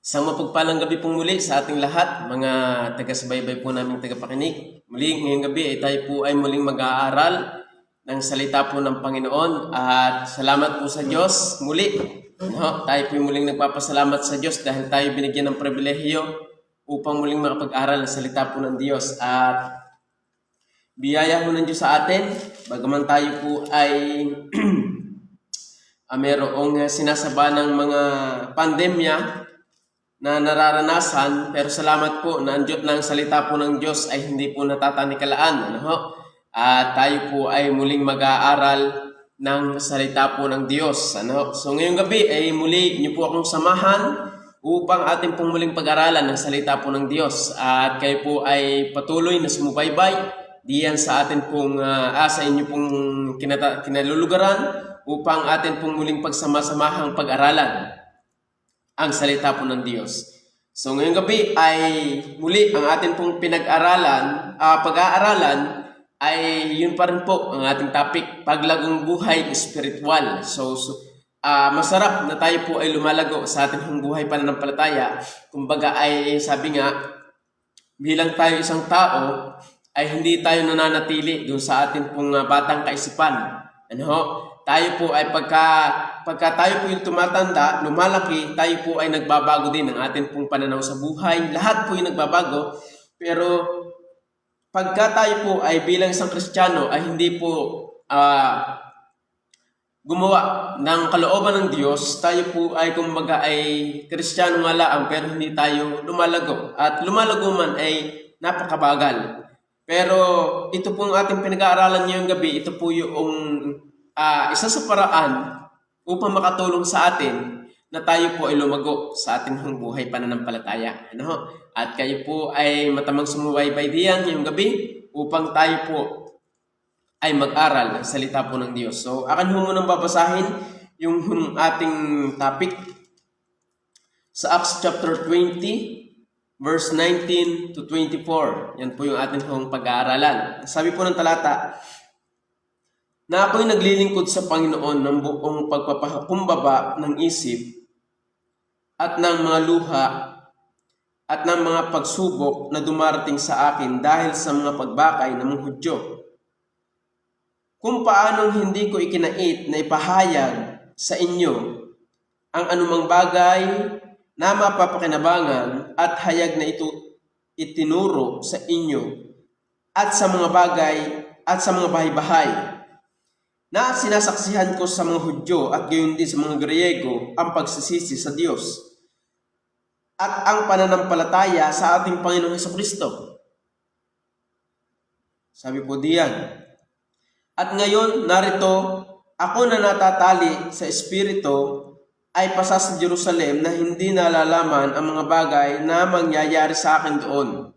Isang mapagpalang gabi pong muli sa ating lahat, mga taga-subaybay po namin tagapakinig. Muli, ngayong gabi ay tayo po ay muling mag-aaral ng salita po ng Panginoon. At salamat po sa Diyos muli. No? Tayo po muling nagpapasalamat sa Diyos dahil tayo binigyan ng pribilehiyo upang muling makapag-aral ng salita po ng Diyos. At biyaya po ng Diyos sa atin, bagaman tayo po ay mayroong sinasaba ng mga pandemya na nararanasan, pero salamat po na ang salita po ng Diyos ay hindi po natatanikalaan. At tayo po ay muling mag-aaral ng salita po ng Diyos. So ngayong gabi ay muli niyo po akong samahan upang ating pong muling pag-aralan ng salita po ng Diyos. At kayo po ay patuloy na sumubaybay diyan sa atin pong sa inyo pong kinalulugaran upang atin pong muling pagsama-samahang pag-aralan ang salita po ng Diyos. So ngayong gabi ay muli ang atin pong pag-aaralan ay yun pa rin po ang ating topic, paglagong buhay espiritual. So masarap na tayo po ay lumalago sa ating pong buhay pananampalataya. Kumbaga ay sabi nga, bilang tayo isang tao, ay hindi tayo nananatili dun sa ating pong batang kaisipan. Tayo po ay pagka tayo po yung tumatanda, lumalaki, tayo po ay nagbabago din ang ating pong pananaw sa buhay. Lahat po yung nagbabago. Pero pagka tayo po ay bilang isang Kristiyano ay hindi po gumawa ng kalooban ng Diyos, tayo po ay kumbaga ay Kristiyano nga lang pero hindi tayo lumalago. At lumalago man ay napakabagal. Pero ito pong ating pinag-aaralan ngayong gabi, ito po yung isa sa paraan upang makatulong sa atin na tayo po ay lumago sa ating buhay pananampalataya. At kayo po ay matamang sumubaybay diyan ngayong gabi upang tayo po ay mag-aral ng salita po ng Diyos. So, akan ho munang babasahin yung ating topic sa Acts chapter 20, verse 19 to 24. Yan po yung ating pag-aaralan. Sabi po ng talata, na ako'y naglilingkod sa Panginoon ng buong pagpapakumbaba ng isip at ng mga luha at ng mga pagsubok na dumarating sa akin dahil sa mga pagbakay ng mga Hudyo. Kung paanong hindi ko ikinait na ipahayag sa inyo ang anumang bagay na mapapakinabangan at hayag na ito itinuro sa inyo at sa mga bagay at sa mga bahay-bahay na sinasaksihan ko sa mga Hudyo at gayon din sa mga Griego ang pagsisisi sa Diyos at ang pananampalataya sa ating Panginoong Hesukristo. Sabi po diyan, at ngayon narito ako na natatali sa Espiritu ay pasa sa Jerusalem na hindi nalalaman ang mga bagay na mangyayari sa akin doon.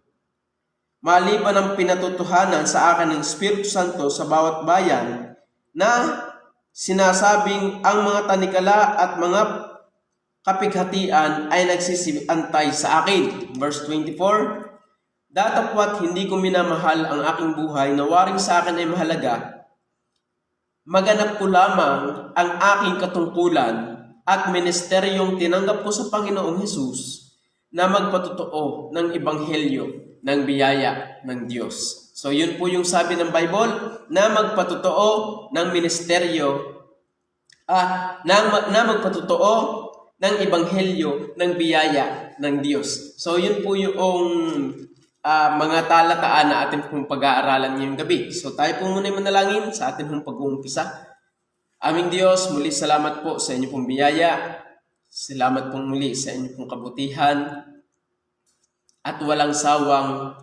Maliban ang pinatutuhanan sa akin ng Espiritu Santo sa bawat bayan na sinasabing ang mga tanikala at mga kapighatian ay nagsisiantay sa akin. Verse 24, datapwat hindi ko minamahal ang aking buhay na waring sa akin ay mahalaga. Maganap ko lamang ang aking katungkulan at ministeryong tinanggap ko sa Panginoong Hesus na magpatotoo ng ebanghelyo ng biyaya ng Diyos. So yun po yung sabi ng Bible, na magpatotoo ng ministeryo na magpatotoo ng ebanghelyo ng biyaya ng Diyos. So yun po yung mga talataan na ating pong pag-aaralan ngayong gabi. So tayo po muna manalangin sa ating pong pag-uumpisa. Aming Diyos, muli salamat po sa inyo pong biyaya. Salamat pong muli sa inyo pong kabutihan at walang sawang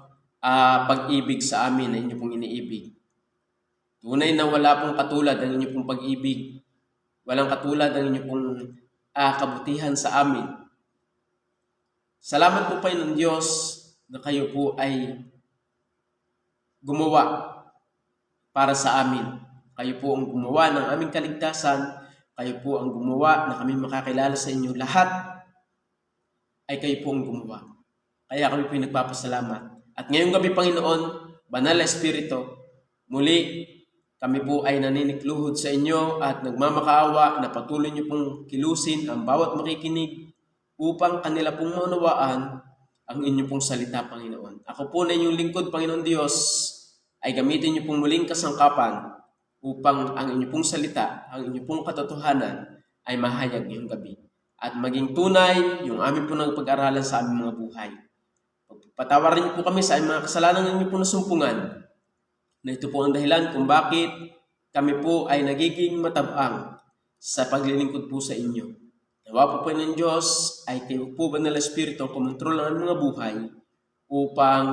pag-ibig sa amin na inyo pong iniibig. Tunay na wala pong katulad ang inyo pong pag-ibig. Walang katulad ang inyo pong kabutihan sa amin. Salamat po kayo ng Diyos na kayo po ay gumawa para sa amin. Kayo po ang gumawa ng aming kaligtasan. Kayo po ang gumawa na kami makakilala sa inyo. Lahat ay kayo po ang gumawa. Kaya kami po nagpapasalamat. At ngayong gabi, Panginoon, Banal na Espiritu, muli Kami po ay naninikluhod sa inyo at nagmamakaawa na patuloy niyo pong kilusin ang bawat makikinig upang kanila pong maunawaan ang inyong pong salita, Panginoon. Ako po na inyong lingkod, Panginoon Diyos, ay gamitin niyo pong muling kasangkapan upang ang inyong pong salita, ang inyong pong katotohanan ay mahayag ngayong gabi. At maging tunay yung aming po nagpag-aralan sa aming mga buhay. Patawarin niyo po kami sa aming mga kasalanan ng inyong pong nasumpungan, na ito po ang dahilan kung bakit kami po ay nagiging matabang sa paglilingkod po sa inyo. Nawa po ng Diyos ay kayo po Banal na Espiritu ang kumontrol ng mga buhay upang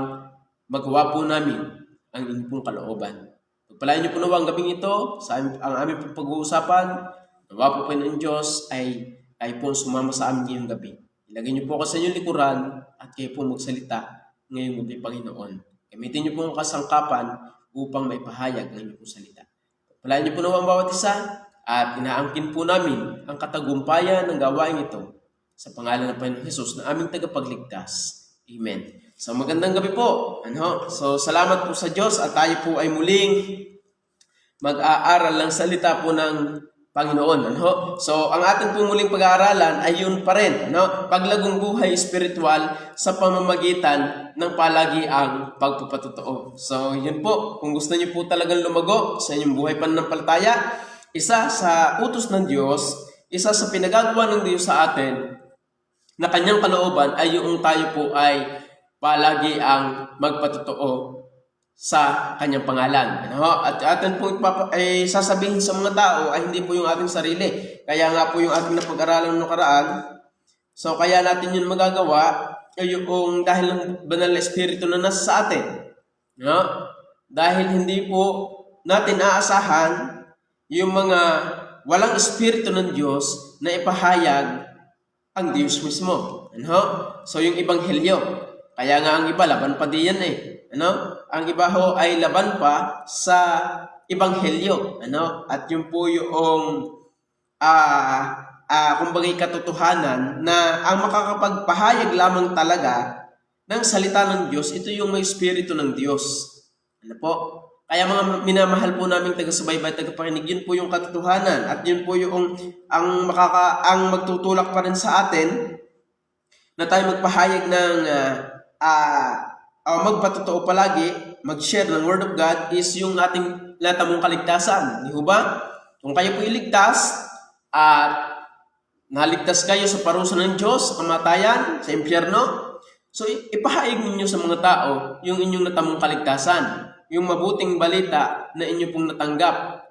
magawa po namin ang inyong pong kalooban. Pagpalain niyo po nawa ang gabing ito sa ang aming pong pag-uusapan. Nawa po ng Diyos ay kayo po sumama sa amin ngayong gabi. Ilagay niyo po ako sa inyong likuran at kayo po magsalita ngayong gabi, Panginoon. Gamitin niyo po ang kasangkapan upang may pahayag ng inyong salita. Pagpalain niyo po naman ang bawat isa at inaangkin po namin ang katagumpayan ng gawain ito sa pangalan ng Panginoon Jesus na aming tagapagligtas. Amen. So magandang gabi po. So salamat po sa Diyos at tayo po ay muling mag-aaral ng salita po ng Panginoon. So, ang ating po muling pag-aaralan ay yun pa rin. Paglagong buhay espiritual sa pamamagitan ng palagiang pagpapatotoo. So, yun po. Kung gusto niyo po talagang lumago sa inyong buhay pananampalataya, isa sa utos ng Diyos, isa sa pinagagawa ng Diyos sa atin, na kanyang kalooban ay yung tayo po ay palagi ang magpatotoo sa kanyang pangalan. At atin po ay sasabihin sa mga tao ay hindi po yung ating sarili. Kaya nga po yung ating napag-aralan ng nakaraan. So kaya natin yun magagawa yung dahil ng Banal na Espiritu na nasa sa atin. Dahil hindi po natin aasahan yung mga walang Espiritu ng Diyos na ipahayag ang Diyos mismo. So yung Ebanghelyo. Kaya nga ang iba laban pa diyan ang iba ho ay laban pa sa Ebanghelyo. At yun po yung kumbagay katotohanan na ang makakapagpahayag lamang talaga ng salita ng Diyos, ito yung may Espiritu ng Diyos. Kaya mga minamahal po naming taga-subaybay, taga-pakinig, yun po yung katotohanan. At yun po yung ang magtutulak pa rin sa atin na tayo magpahayag ng magpatotoo palagi, mag-share ng Word of God is yung ating natamong kaligtasan. Di ba? Kung kayo po iligtas at naligtas kayo sa parusa ng Diyos, sa kamatayan, sa impyerno, so ipahayag ninyo sa mga tao yung inyong natamong kaligtasan, yung mabuting balita na inyo pong natanggap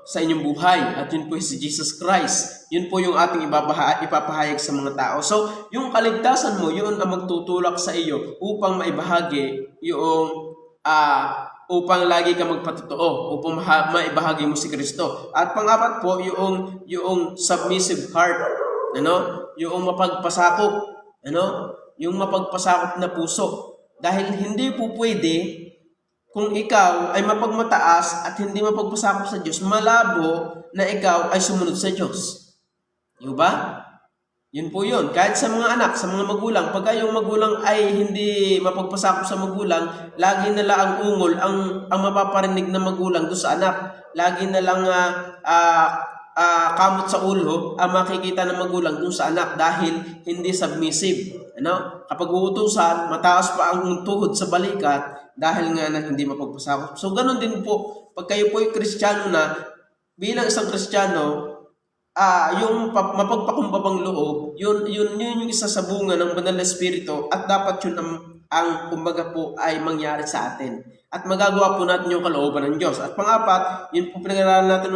sa inyong buhay. At yun po si Jesus Christ. Yun po yung ating ipapahayag sa mga tao. So, yung kaligtasan mo, yun ang magtutulak sa iyo upang maibahagi yung upang lagi ka magpatotoo, upang maibahagi mo si Kristo. At pang-apat po, yung submissive heart. Yung mapagpasakop. Yung mapagpasakop na puso. Dahil hindi po pwede kung ikaw ay mapagmataas at hindi mapagpasakop sa Diyos, malabo na ikaw ay sumunod sa Diyos. Diba? Yun po yun. Kahit sa mga anak, sa mga magulang, pagka yung magulang ay hindi mapagpasakop sa magulang, lagi na lang ang ungol, ang mapaparinig na magulang doon sa anak. Lagi na lang kamot sa ulo ang makikita ng magulang doon sa anak dahil hindi submissive. Kapag uutusan, mataas pa ang tuhod sa balikat dahil nga na hindi mapagpasakop. So, ganun din po. Pag kayo po ay Kristiyano na, bilang isang Kristiyano, yung mapagpakumbabang loob, yun yung isa sa bunga ng Banal na Espiritu at dapat yun ang kumbaga po ay mangyari sa atin. At magagawa po natin yung kalooban ng Diyos. At pang-apat, yun po pinag-aralan natin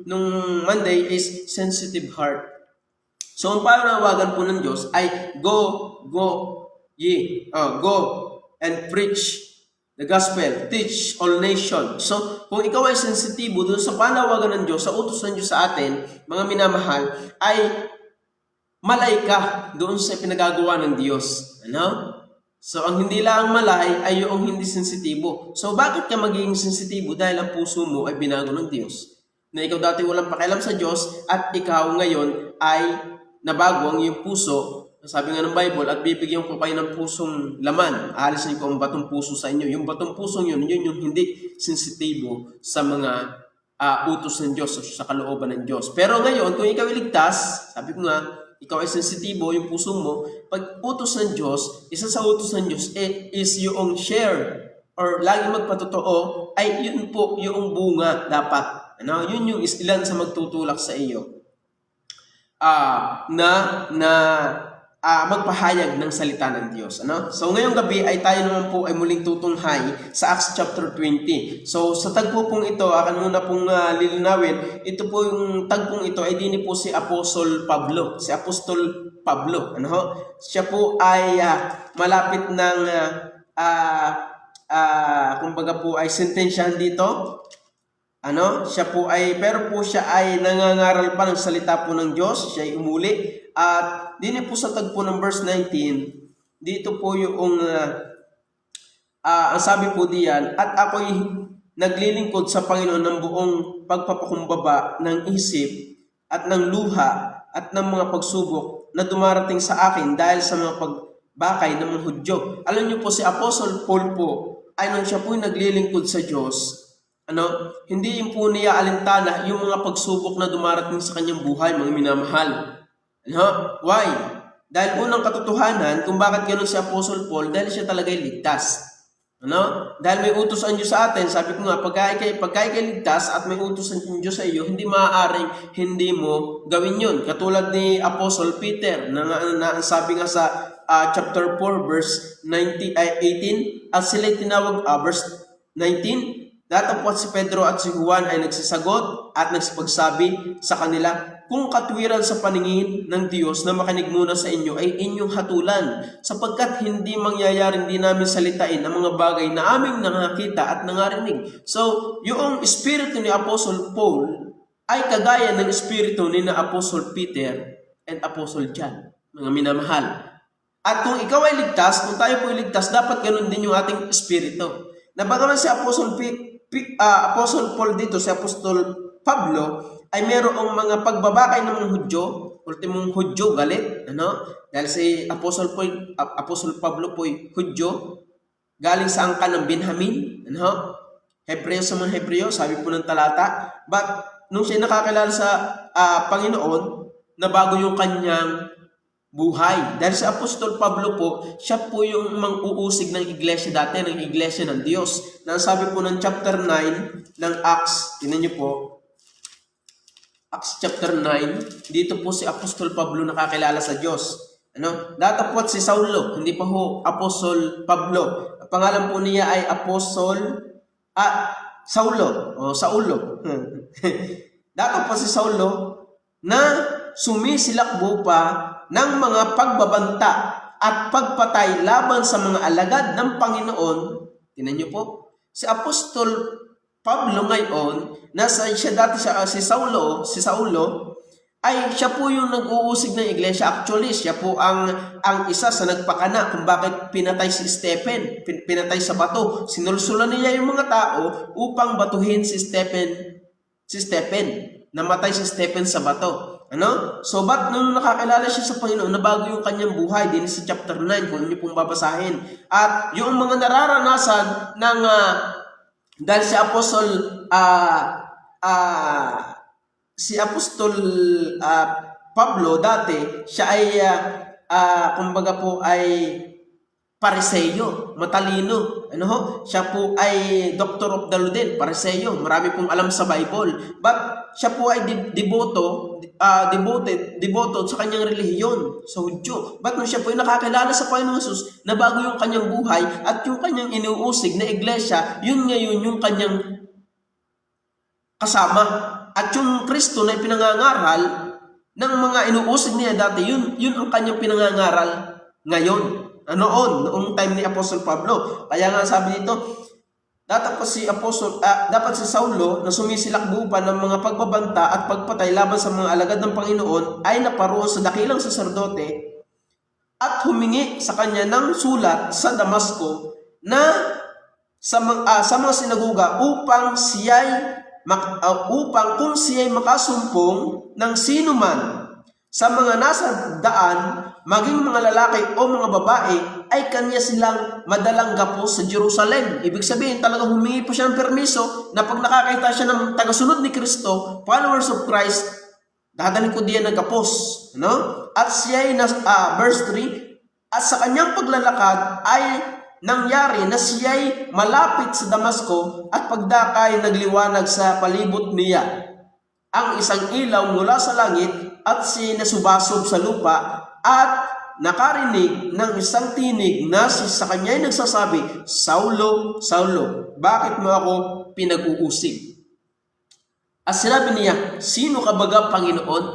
nung Monday is sensitive heart. So, ang panawagan po ng Diyos ay go and preach the gospel, teach all nations. So, kung ikaw ay sensitibo doon sa panawagan ng Diyos, sa utos ng Diyos sa atin, mga minamahal, ay malay ka doon sa pinagagawa ng Diyos. So, ang hindi lang malay ay yung hindi sensitibo. So, bakit ka magiging sensitibo? Dahil ang puso mo ay binago ng Diyos. Na ikaw dati walang pakialam sa Diyos at ikaw ngayon ay nabago ang iyong puso. Sabi nga ng Bible, at bibigyan ko kayo ng pusong laman. Aalisin ko ang batong puso sa inyo. Yung batong pusong yun yung hindi sensitibo sa mga utos ng Diyos o sa kalooban ng Diyos. Pero ngayon, kung ikaw iligtas, sabi ko nga, ikaw ay sensitibo, yung puso mo, pag utos ng Diyos, isa sa utos ng Diyos is yung share or lagi magpatotoo, ay yun po yung bunga dapat. Yun yung ilan sa magtutulak sa iyo. Magpahayag ng salita ng Diyos. So ngayong gabi ay tayo naman po ay muling tutunghay sa Acts chapter 20. So sa tagpo pong ito, akan muna pong lilinawin, ito po yung tagpong ito ay dini po si Apostol Pablo. Si Apostol Pablo. Siya po ay malapit ng kumbaga po ay sentensyahan dito. Siya po ay, pero po siya ay nangangaral pa ng salita po ng Diyos. Siya ay umuli. At din po sa tagpo ng verse 19, dito po yung, ang sabi po diyan, at ako'y naglilingkod sa Panginoon ng buong pagpapakumbaba ng isip at ng luha at ng mga pagsubok na dumarating sa akin dahil sa mga pagbakay ng mga Hudyo. Alam niyo po, si Apostle Paul po, ay nung siya po naglilingkod sa Diyos, hindi yung po niya alintana yung mga pagsubok na dumarating sa kanyang buhay, mga minamahal. Why? Dahil unang katotohanan kung bakit ganoon si Apostle Paul, dahil siya talaga ay ligtas. Dahil may utos ang Diyos sa atin, sabi ko nga, pagka ikay ligtas at may utos ang Diyos sa iyo, hindi maaaring hindi mo gawin yun. Katulad ni Apostle Peter, na sabi nga sa chapter 4, verse 18, at sila tinawag, verse 19, datapwat si Pedro at si Juan ay nagsasagot at nagsipagsabi sa kanila, kung katwiran sa paningin ng Diyos na makinig muna sa inyo ay inyong hatulan, sapagkat hindi mangyayaring di namin salitain ang mga bagay na aming nakakita at nangarinig. So, yung espiritu ni Apostle Paul ay kagaya ng espiritu ni na Apostle Peter and Apostle John, mga minamahal. At kung ikaw ay ligtas, kung tayo po ay ligtas, dapat ganun din yung ating espiritu. Nabagaman si Apostle Paul dito, si Apostol Pablo, ay merong mga pagbabakay ng mga Hudyo, ultimong Hudyo, galit, dahil si Apostol Pablo po ay Hudyo, galing sa angkan ng Benjamin, Hebreo sa mga Hebreo, sabi po ng talata, but nung siya nakakilala sa Panginoon, nabago yung kanyang buhay. Dahil si Apostol Pablo po, siya po yung mang-uusig ng iglesia dati, ng iglesia ng Diyos. Nasabi po ng chapter 9 ng Acts, tinan niyo po, Acts chapter 9, dito po si Apostol Pablo nakakilala sa Diyos. Datapwat si Saulo, hindi pa ho Apostol Pablo. Ang pangalan po niya ay Saulo. Datapwat si Saulo na sumisilakbo pa ng mga pagbabanta at pagpatay laban sa mga alagad ng Panginoon. Tingnan niyo po, si Apostol Pablo ngayon, si Saulo, ay siya po yung nag-uusig ng iglesia. Actually, siya po ang isa sa nagpakana kung bakit pinatay si Stephen, pinatay sa bato. Sinulsulan niya yung mga tao upang batuhin si Stephen. Namatay si Stephen sa bato. So, ba't nung nakakilala siya sa Panginoon, nabago yung kanyang buhay din sa chapter 9, kung niyo pong babasahin. At yung mga nararanasan ng dahil si Apostol Pablo dati, siya ay kumbaga po ay Pariseyo, matalino. Siya po ay Doctor of the Law din, Pariseyo. Marami pong alam sa Bible. But siya po ay devoted sa kanyang relihiyon, sa Hudyo. But nung siya po ay nakakilala sa Panginoon Jesus, nabago yung kanyang buhay at yung kanyang inuusig na iglesia, yun ngayon yung kanyang kasama. At yung Kristo na ipinangangaral ng mga inuusig niya dati, yun ang kanyang pinangangaral ngayon. Noong time ni Apostol Pablo. Kaya nga sabi dito, dapat si Saulo na sumisilakbo pa ng mga pagbabanta at pagpatay laban sa mga alagad ng Panginoon ay naparoon sa dakilang saserdote at humingi sa kanya ng sulat sa Damasco na sa mga sinagoga upang kung siya'y makasumpong ng sino man sa mga nasa daan, maging mga lalaki o mga babae, ay kanya silang madalang gapos sa Jerusalem. Ibig sabihin, talagang humingi pa siya ng permiso na pag nakakita siya ng tagasunod ni Kristo, followers of Christ, dadalhin ko diyan ng gapos. No? At siya ay, verse 3, at sa kanyang paglalakad ay nangyari na siya'y malapit sa Damasco at pagdakay nagliwanag sa palibot niya ang isang ilaw mula sa langit at siya'y nasubasob sa lupa at nakarinig ng isang tinig na sa kanya'y nagsasabi, Saulo, Saulo, bakit mo ako pinag-uusig? At sinabi niya, sino ka baga, Panginoon?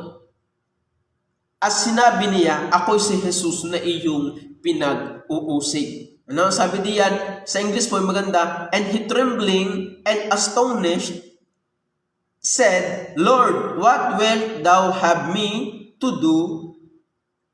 At sinabi niya, ako'y si Jesus na iyong pinag-uusig. Ano? Sabi diyan, sa English po maganda, and he trembling and astonished said, Lord, what wilt thou have me to do?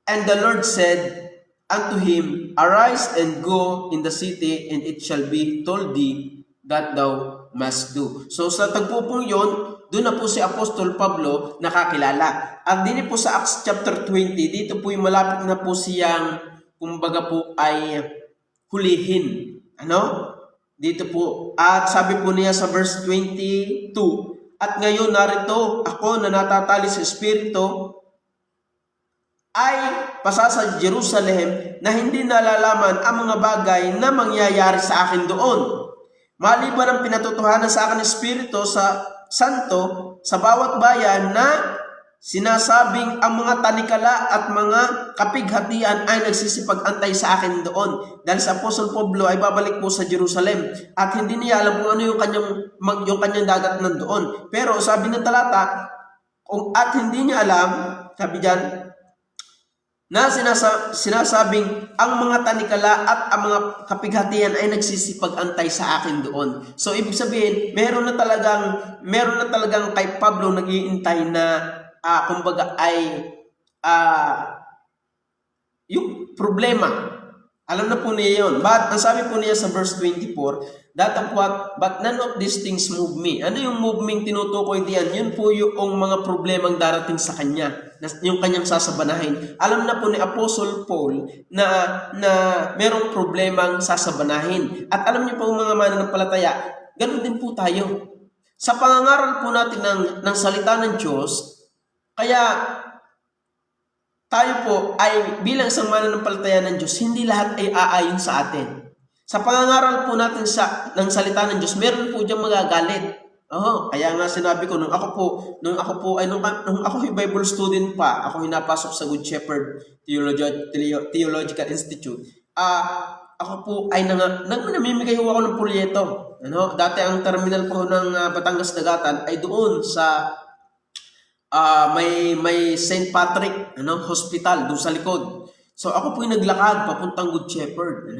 And the Lord said unto him, arise and go in the city, and it shall be told thee that thou must do. So sa tagpo pong yun, doon na po si Apostol Pablo nakakilala. At din po sa Acts chapter 20, dito po yung malapit na po siyang, kumbaga po ay hulihin. Ano? Dito po. At sabi po niya sa verse 22, at ngayon narito ako na natatali sa Espiritu ay pasa sa Jerusalem na hindi nalalaman ang mga bagay na mangyayari sa akin doon. Maliban ang pinatutuhanan sa akin ng Espiritu sa Santo sa bawat bayan na sinasabing ang mga tanikala at mga kapighatian ay nagsisipag-antay sa akin doon. Dahil sa Apostol Pablo ay babalik po sa Jerusalem at hindi niya alam kung ano yung kanyang dagat nandoon. Pero sabi ng talata, at hindi niya alam, sabi diyan, na sinasabing ang mga tanikala at ang mga kapighatian ay nagsisipag-antay sa akin doon. So ibig sabihin, meron na talagang kay Pablo nag-iintay na kumbaga ay yung problema. Alam na po niya yun. But ang sabi po niya sa verse 24, but none of these things move me. Ano yung movement tinutukoy diyan? Yun po yung mga problemang darating sa kanya, yung kanyang sasabanahin. Alam na po ni Apostle Paul na merong problemang sasabanahin. At alam niyo po mga mananampalataya, ganun din po tayo. Sa pangangaral po natin ng salita ng Diyos, kaya tayo po ay bilang isang mananampalataya ng Diyos, hindi lahat ay aayon sa atin. Sa pangangaral po natin ng salita ng Diyos, meron po diyang magagalit. Kaya nga sinabi ko, nung ako Bible student pa, ako hinapasok sa Good Shepherd Theological Institute, ako po ay namimigay ho ako ng pulyeto. Dati ang terminal po ng Batangas Dagatan ay doon sa may St. Patrick hospital doon sa likod. So ako po yung naglakad papuntang Good Shepherd.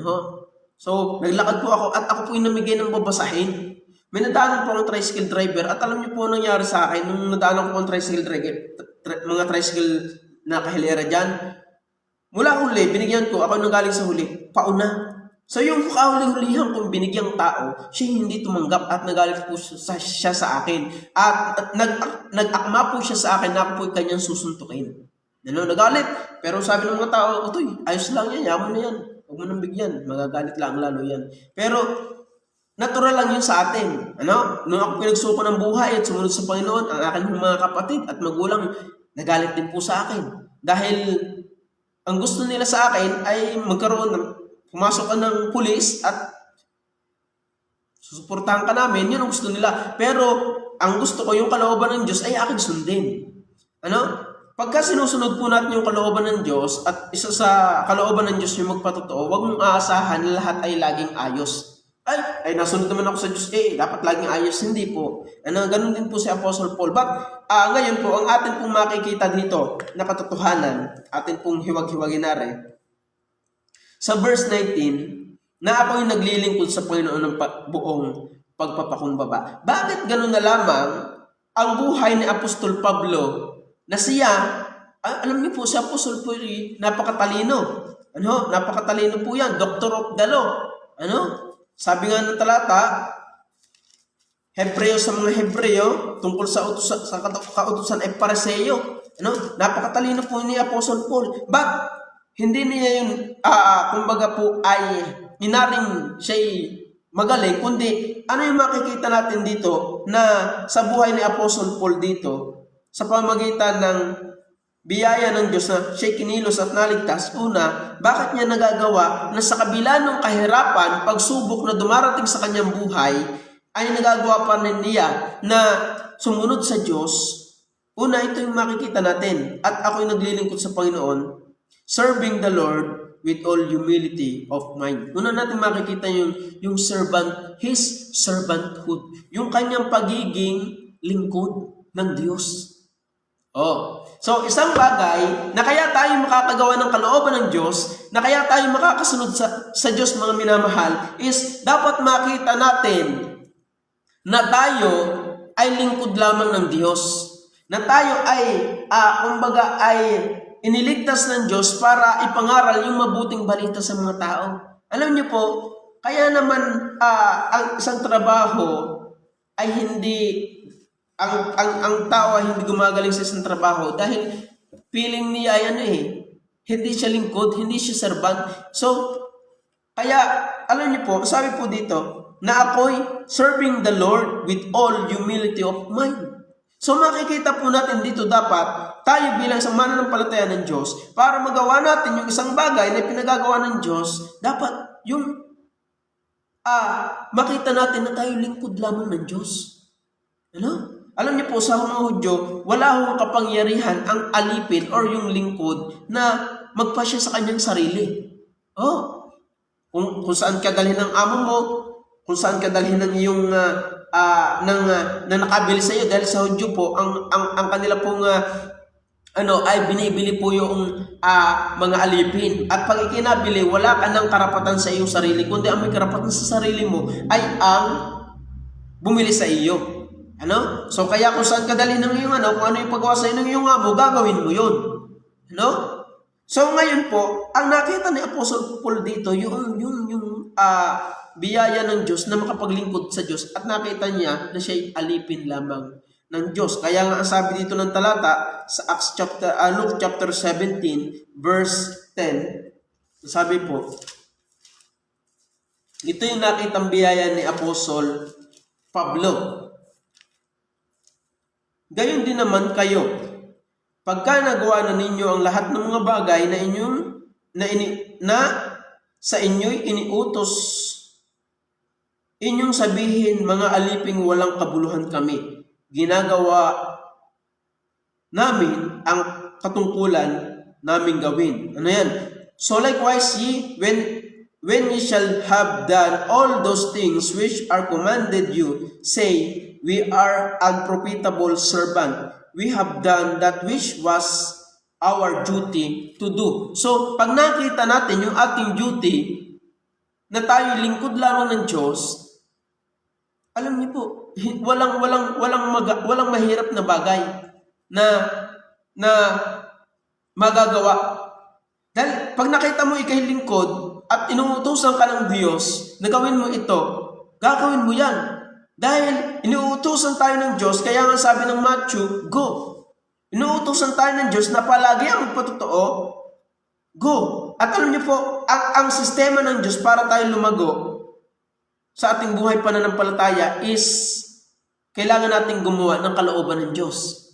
So naglakad po ako at ako po yung namigay ng babasahin. May nadaanan po akong tricycle driver at alam niyo po nangyari sa akin nung nadaanan ko ang tricycle driver, mga tricycle na kahilera dyan. Mula huli, binigyan ko, ako nang galing sa huli, pauna. So yung kahuli-hulihan kong binigyang tao, siya hindi tumanggap at nagalit po siya sa akin. At nag-akma po siya sa akin na ako po kanyang susuntukin. Nagalit. Pero sabi ng mga tao, utoy, ayos lang yan, yaman na yan. Huwag mo nang bigyan, magagalit lang lalo yan. Pero natural lang yun sa atin. Nung ako pinagsuko ng buhay at sumunod sa Panginoon, ang aking mga kapatid at magulang, nagalit din po sa akin. Dahil ang gusto nila sa akin ay pumasok ka ng pulis at susuportahan ka namin, yun ang gusto nila. Pero ang gusto ko, yung kalooban ng Diyos ay akin sundin. Pagka sinusunod po natin yung kalooban ng Diyos at isa sa kalooban ng Diyos yung magpatotoo, huwag mong aasahan na lahat ay laging ayos. Ay nasunod naman ako sa Diyos, dapat laging ayos. Hindi po. Ganun din po si Apostle Paul. But ngayon po, ang atin pong makikita dito na katotohanan, atin pong hiwag-hiwagin na rin, sa verse 19, na ako yung naglilingkod sa Panginoon ng buong pagpapakumbaba. Bakit ganun na lamang ang buhay ni Apostol Pablo na siya, alam niyo po, si Apostol Paul napakatalino. Napakatalino po yan. Doctor of the law. Sabi nga ng talata, Hebreo sa mga Hebreo, tungkol sa kautusan ay Pariseo. Napakatalino po ni Apostle Paul. But, hindi niya yun, kumbaga po ay inaring siya'y magaling, kundi ano yung makikita natin dito na sa buhay ni Apostle Paul dito, sa pamagitan ng biyaya ng Diyos na siya'y kinilos at naligtas. Una, bakit niya nagagawa na sa kabila ng kahirapan, pagsubok na dumarating sa kanyang buhay, ay nagagawa pa rin niya na sumunod sa Diyos? Una, ito yung makikita natin. At ako'y naglilingkod sa Panginoon, serving the Lord with all humility of mind. Una natin makikita yung servant, his servanthood. Yung kanyang pagiging lingkod ng Diyos. So isang bagay na kaya tayo makakagawa ng kalooban ng Diyos, na kaya tayo makakasunod sa Diyos, mga minamahal, is dapat makita natin na tayo ay lingkod lamang ng Diyos. Na tayo ay, kumbaga ay iniligtas ng Diyos para ipangaral yung mabuting balita sa mga tao. Alam niyo po, kaya naman ang isang trabaho ay hindi, ang tao ay hindi gumagaling sa isang trabaho dahil feeling niya yan hindi siya lingkod, hindi siya servant. So, kaya, alam niyo po, sabi po dito, na ako'y serving the Lord with all humility of mind. So makikita po natin dito dapat tayo bilang isang mananampalataya ng Diyos, para magawa natin yung isang bagay na pinagagawa ng Diyos, dapat yung makita natin na tayo lingkod lamang ng Diyos. Alam niyo po, sa mga Hudyo, wala hong kapangyarihan ang alipin or yung lingkod na magpasya sa kanyang sarili. Kung saan ka dalhin ng amo mo, kung saan ka dalhin ng iyong na nakabili sa iyo, dahil sa Hudyo po ang kanila pong ay binibili po yung mga alipin, at pag ikinabili, wala ka ng karapatan sa iyong sarili, kundi ang may karapatan sa sarili mo ay ang bumili sa iyo. So kaya kung saan ka dalhin ng iyong kung ano yung pagawa sa iyo ng iyong amo, gagawin mo yun. So ngayon po, ang nakita ni Apostle Paul dito, yung biyaya ng Diyos na makapaglingkod sa Diyos, at nakita niya na siya'y alipin lamang ng Diyos. Kaya nga ang sabi dito ng talata sa Luke chapter 17 verse 10, sabi po, ito yung nakitang biyaya ni Apostle Pablo. Gayon din naman kayo, pagka nagawa na ninyo ang lahat ng mga bagay na sa inyo'y iniutos, inyong sabihin, mga aliping walang kabuluhan kami. Ginagawa namin ang katungkulan naming gawin. Ano yan? So likewise ye, when ye shall have done all those things which are commanded you, say, we are unprofitable servant. We have done that which was our duty to do. So pag nakita natin yung ating duty, na tayo lingkod lamang ng Diyos, alam niyo po, walang mahirap na bagay na magagawa. Dahil pag nakita mo ikay lingkod at inuutusan ka ng Diyos na gawin mo ito, gagawin mo yan. Dahil inuutusan tayo ng Diyos, kaya nga sabi ng Matthew, go. Inuutusan tayo ng Diyos na palagi ang magpatotoo, go. At alam niyo po, ang sistema ng Diyos para tayo lumago sa ating buhay pananampalataya is kailangan nating gumawa ng kalooban ng Diyos.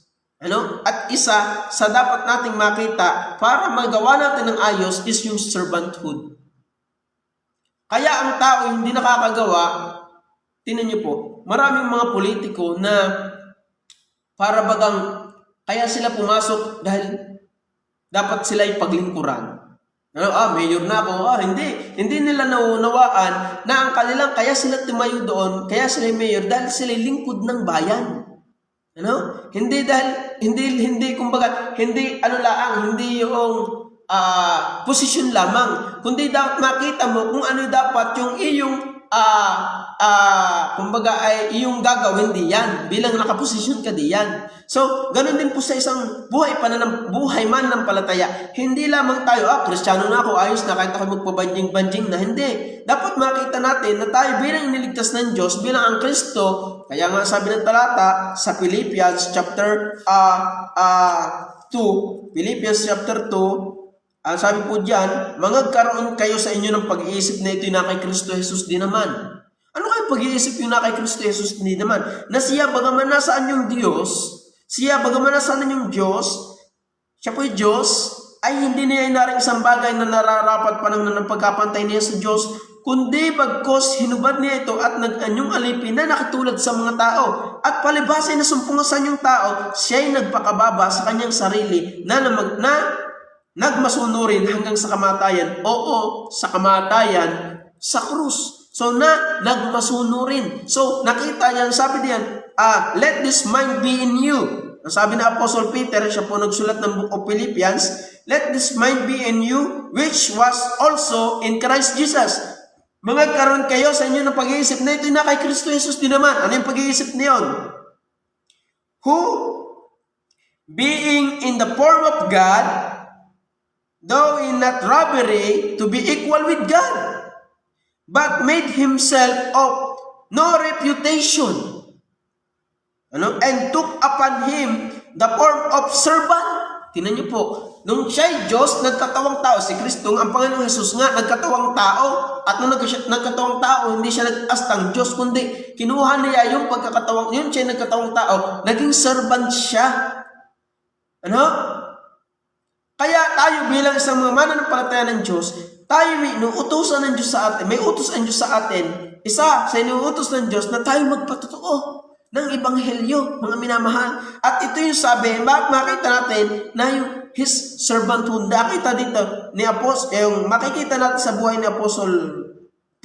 At isa sa dapat nating makita para magawa natin ng ayos is yung servanthood. Kaya ang tao hindi nakakagawa, tingnan niyo po, maraming mga politiko na para bagang kaya sila pumasok dahil dapat sila ipaglingkuran. Mayor na ako. Hindi nila naunawaan na ang kanilang kaya sila tumayo doon, kaya sila mayor dahil sila lingkod ng bayan. Hindi dahil hindi kumbaga hindi hindi yung posisyon lamang, kundi dapat makita mo kung ano dapat yung iyong kumbaga ay iyong gagawin diyan bilang nakaposisyon ka diyan. So, ganun din po sa isang buhay mananampalataya. Hindi lamang tayo, Kristiyano na ako, ayos na kahit ako magpabanjing-banjing na. Hindi. Dapat makita natin na tayo bilang iniligtas ng Diyos, bilang ang Kristo. Kaya nga sabi ng talata sa Philippians chapter 2, Philippians chapter 2, ang sabi po diyan, magkaroon kayo sa inyo ng pag-iisip na ito'y na kay Kristo Jesus din naman. Ano kayo pag-iisip yung na kay Kristo Jesus din naman? Na siya bagaman nasaan yung Diyos, siya po'y Diyos, ay hindi niya inaring isang bagay na nararapat pa ng pagkapantay niya sa Diyos, kundi bagkos hinubad niya ito at nag-anyong alipin na nakatulad sa mga tao. At palibasay na sumpungan sa inyong tao, siya'y nagpakababa sa kanyang sarili na nagmasunurin hanggang sa kamatayan. Oo, sa kamatayan, sa krus. So nagmasunurin. So nakita niyan, sabi diyan, let this mind be in you. Ang sabi na Apostle Peter, siya po nagsulat ng Book of Philippians, let this mind be in you, which was also in Christ Jesus. Magkaroon kayo sa inyo ng pag-iisip na ito na kay Kristo Jesus din naman. Ano yung pag-iisip niyon? Who, being in the form of God, though in not robbery to be equal with God, but made himself of no reputation, and took upon him the form of servant. Tingnan niyo po, nung siya'y Diyos, nagkatawang tao, si Kristo, ang Panginoong Jesus nga, nagkatawang tao, at nung nagkatawang tao, hindi siya nag-astang Diyos, kundi kinuha niya yung pagkakatawang, yun siya nagkatawang tao, naging servant siya. Kaya tayo bilang isang mga mananampalataya ng Diyos, tayo may inuutosan ng Diyos sa atin, may utos ang Diyos sa atin, isa sa inuutos ng Diyos na tayo magpatotoo ng Ebanghelyo, mga minamahal. At ito yung sabi, makita natin na yung his servanthood. Nakita dito ni Apostle, yung makikita natin sa buhay ni Apostle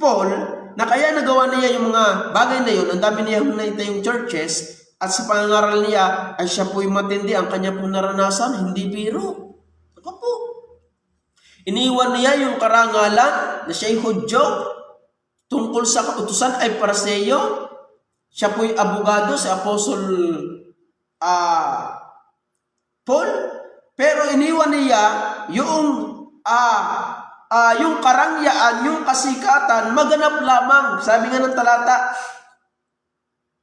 Paul, na kaya nagawa niya yung mga bagay na yun, ang dami niya nakita yung churches, at sa pangangaral niya, ay siya po'y matindi, ang kanya pong naranasan, hindi biro. Ako po. Iniwan niya yung karangalan na siya'y Hudyo, tungkol sa kautusan ay Pariseo. Siya po'y abogado, si Apostle Paul. Pero iniwan niya yung karangyaan, yung kasikatan, maganap lamang. Sabi nga ng talata,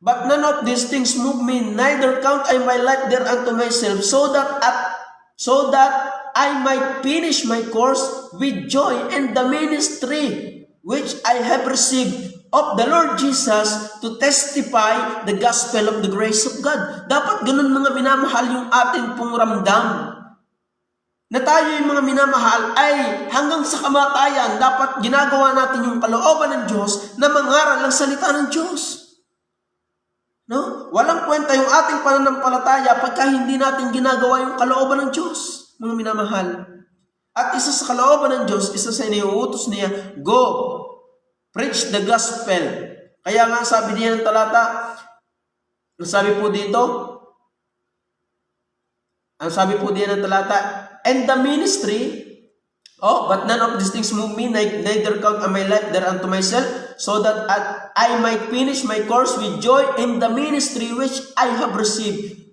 but none of these things move me, neither count I my life thereunto myself, so that I might finish my course with joy and the ministry which I have received of the Lord Jesus to testify the gospel of the grace of God. Dapat ganun mga minamahal yung ating pong ramdam. Na tayo yung mga minamahal ay hanggang sa kamatayan, dapat ginagawa natin yung kalooban ng Diyos na mangaral ng salita ng Diyos. No? Walang kwenta yung ating pananampalataya pagka hindi natin ginagawa yung kalooban ng Diyos, mga minamahal. At isa sa kalooban ng Diyos, isa sa iniuutos niya, go, preach the gospel. Kaya nga sabi niya ng talata, ang sabi po dito ng talata, and the ministry, but none of these things move me, neither count I my life thereunto myself, so that I might finish my course with joy in the ministry which I have received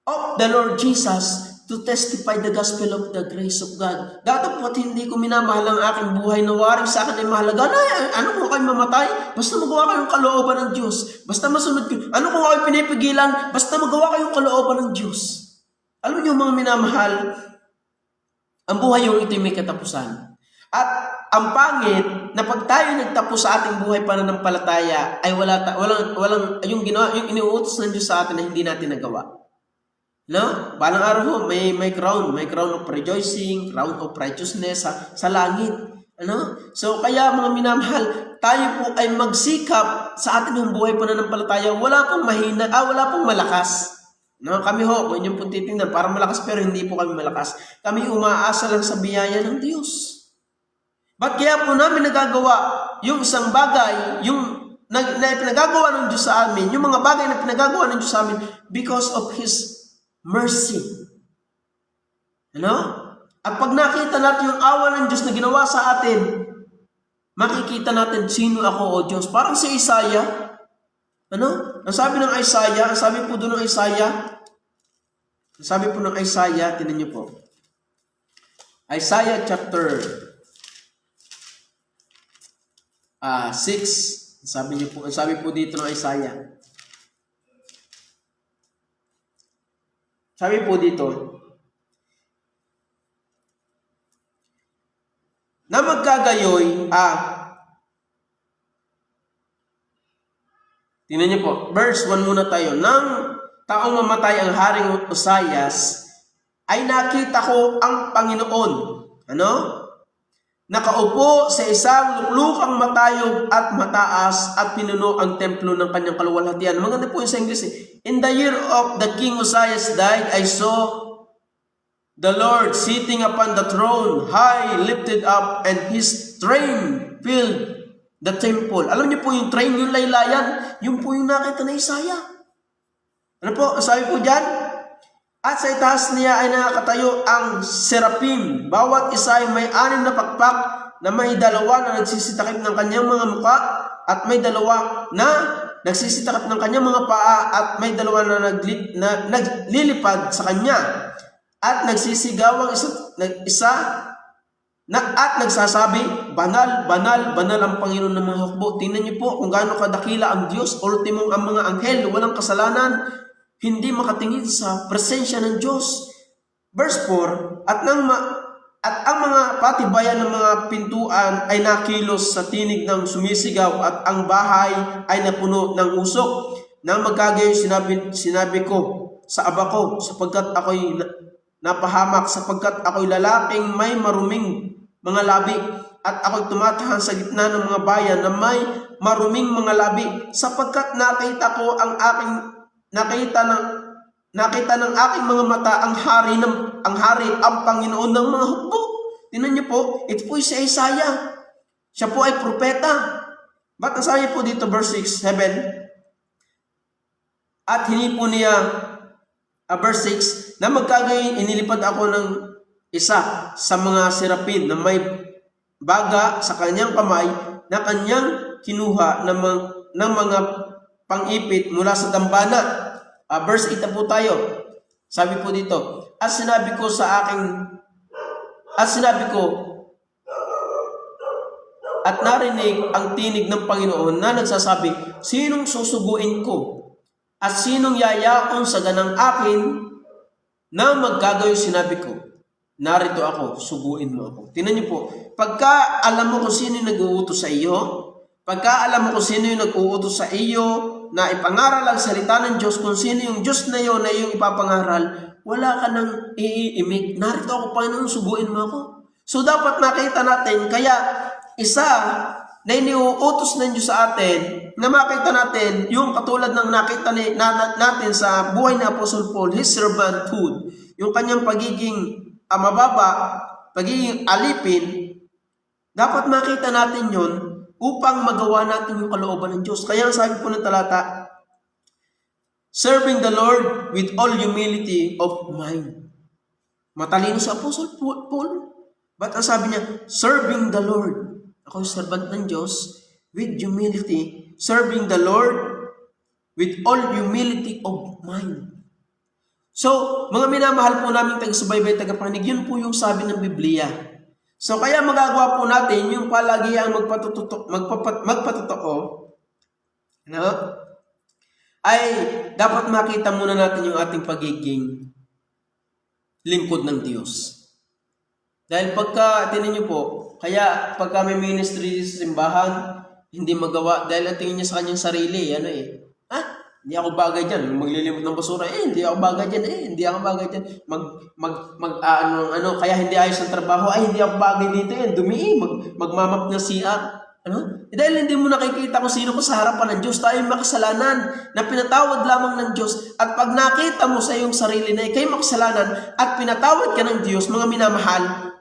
of the Lord Jesus to testify the gospel of the grace of God. Datapot hindi ko minamahal ang aking buhay na waring sa akin ay mahalaga. Ano kung kayo mamatay? Basta magawa kayong kalooban ng Diyos. Basta masunod kayo. Ano kung kayo pinipigilan? Basta magawa kayong kalooban ng Diyos. Alam niyo mga minamahal, ang buhay yung ito'y may katapusan. At ang pangit na pag tayo nagtapos sa ating buhay pananampalataya ay walang yung iniuutos ng Diyos sa atin na hindi natin nagawa. No? Balang araw ho, may crown of rejoicing, crown of righteousness sa langit. So kaya mga minamahal, tayo po ay magsikap sa ating buhay pananampalataya. Wala pong mahina, wala pong malakas. No, kami ho, kung inyong pong titingnan, parang malakas pero hindi po kami malakas. Kami umaasa lang sa biyaya ng Diyos. Ba't kaya po namin nagagawa yung isang bagay, yung na pinagagawa ng Diyos sa amin, yung mga bagay na pinagagawa ng Diyos sa amin because of His mercy. At pag nakita natin yung awa ng Diyos na ginawa sa atin, makikita natin sino ako o Diyos. Parang si Isaiah. Ang sabi ng Isaiah, ang sabi po doon ng Isaiah, tinan niyo po. Isaiah chapter 6, sabi po dito ng Isaiah. Sabi po dito, na magkagayoy, tingnan niyo po, verse 1 muna tayo. Nang taong mamatay ang Haring Uzzias, ay nakita ko ang Panginoon. Ano? Nakaupo sa isang luklukang matayog at mataas at pinuno ang templo ng kanyang kaluwalhatian. Maganda po yung sa English. In the year of the King Uzzias died, I saw the Lord sitting upon the throne, high lifted up, and his train filled the temple. Alam niyo po yung train, yung laylayan, yung po yung nakita na Isaiah. Ano po? Ang sabi po dyan? At sa itaas niya ay nakatayo ang serapim. Bawat isa ay may 6 na pakpak na may 2 na nagsisitakip ng kanyang mga muka at may 2 na nagsisitakip ng kanyang mga paa at may 2 na naglilipad sa kanya. At nagsisigaw ang isa at nagsasabi, banal, banal, banal ang Panginoon ng mga hukbo. Tingnan niyo po kung gaano kadakila ang Diyos. Ultimong ang mga anghel, walang kasalanan, hindi makatingin sa presensya ng Diyos. Verse 4, at ang mga patibayan ng mga pintuan ay nakilos sa tinig ng sumisigaw at ang bahay ay napuno ng usok. Nang magkagayoy sinabi ko sa aba ko, sapagkat ako'y napahamak, sapagkat ako'y lalaking may maruming mga labi at ako'y tumatahan sa gitna ng mga bayan na may maruming mga labi, sapagkat nakita ng aking mga mata ang hari, ang Panginoon ng mga hukbo. Tingnan niyo po, ito po si Isaiah. Siya po ay propeta. Ba't nasabi po dito verse 6, 7? At hinipo niya, verse 6, na magkagayon inilipad ako ng isa sa mga serapin na may baga sa kanyang kamay na kanyang kinuha ng mga pang-ipit mula sa dambana. Verse 8 na po tayo. Sabi po dito, at sinabi ko at narinig ang tinig ng Panginoon na nagsasabi, sinong susuguin ko? At sinong yayaon sa ganang akin na magkagayoy? Sinabi ko, narito ako, suguin mo ako. Tingnan niyo po, pagka alam mo kung sino yung nag-uutos sa iyo, pagka alam mo kung sino yung nag-uutos sa iyo, na ipangaral ang salita ng Diyos, kung sino yung Diyos na yun na iyong ipapangaral, wala ka nang iimik. Narito ako, Panginoon, suguin mo ako. So dapat makita natin, kaya isa na iniuutos ng Diyos sa atin, na makita natin yung katulad ng nakita natin sa buhay ni Apostle Paul, his servanthood, yung kanyang pagiging mababa, pagiging alipin, dapat makita natin yun upang magawa natin yung kalooban ng Diyos. Kaya sabi po ng talata, serving the Lord with all humility of mind. Matalino sa Apostle Paul. Ba't ang sabi niya, serving the Lord. Ako yung servant ng Diyos with humility. Serving the Lord with all humility of mind. So, mga minamahal po namin taga-subaybay, taga-panig, yun po yung sabi ng Biblia. So, kaya magagawa po natin yung palagi ang magpatotoo, ay dapat makita muna natin yung ating pagiging lingkod ng Diyos. Dahil tinan niyo po, kaya pagka may ministry sa simbahan, hindi magawa, dahil ang tingin niya sa kanyang sarili, hindi ako bagay dyan. Maglilimot ng basura, hindi ako bagay dyan. Hindi ako bagay dyan. Kaya hindi ayos ang trabaho, hindi ako bagay dito yan. Dumi, magmamap ng CR. Dahil hindi mo nakikita kung sino ko sa harapan ng Diyos. Tayo makasalanan na pinatawad lamang ng Diyos. At pag nakita mo sa iyong sarili na ikay makasalanan at pinatawad ka ng Diyos, mga minamahal,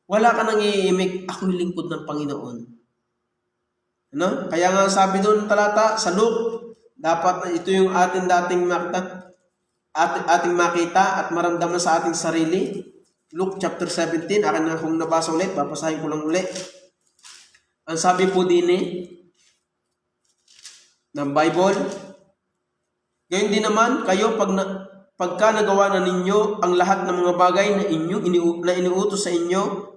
wala ka nang iimik, ako'y lingkod ng Panginoon. Kaya nga sabi doon talata sa Luke, dapat ito yung ating makita at maramdaman sa ating sarili. Luke chapter 17, akin na kung nabasa ulit, babasahin ko lang ulit. Ang sabi po din ng Bible, gayon din naman kayo pagka nagawa na ninyo ang lahat ng mga bagay na iniutos sa inyo,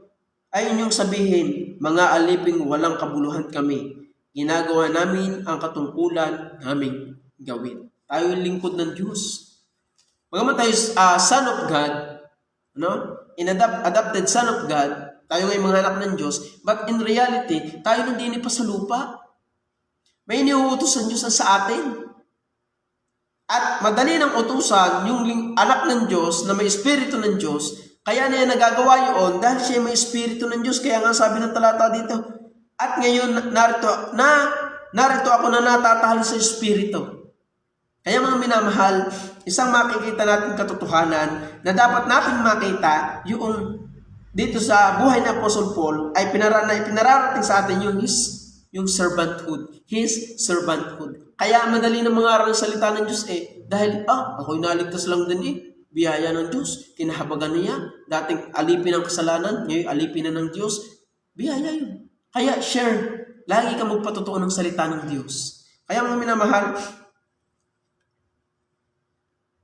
ay inyong sabihin, mga aliping walang kabuluhan kami. Ginagawa namin ang katungkulan naming gawin. Tayo yung lingkod ng Diyos. Bagaman tayo son of God, adopted son of God, tayo nga'y mga anak ng Diyos, but in reality, tayo nandini pa sa lupa. May iniuutos ng Diyos sa atin. At madali ng utusan yung anak ng Diyos na may Espiritu ng Diyos, kaya niya nagagawa yun dahil siya may Espiritu ng Diyos. Kaya nga sabi ng talata dito, at ngayon narito ako na natatahal sa Espiritu. Kaya mga minamahal, isang makikita natin katotohanan na dapat natin makita yung dito sa buhay ni Apostle Paul ay pinararating sa atin yung servanthood. His servanthood. Kaya madali na mangaral ng salita ng Diyos dahil ako'y naligtas lang din biyaya ng Diyos, kinahabagan niya, dating alipin ng kasalanan, ngayon alipin na ng Diyos, biyaya yun. Kaya share, lagi ka magpatotoo ng salita ng Diyos. Kaya mga minamahal,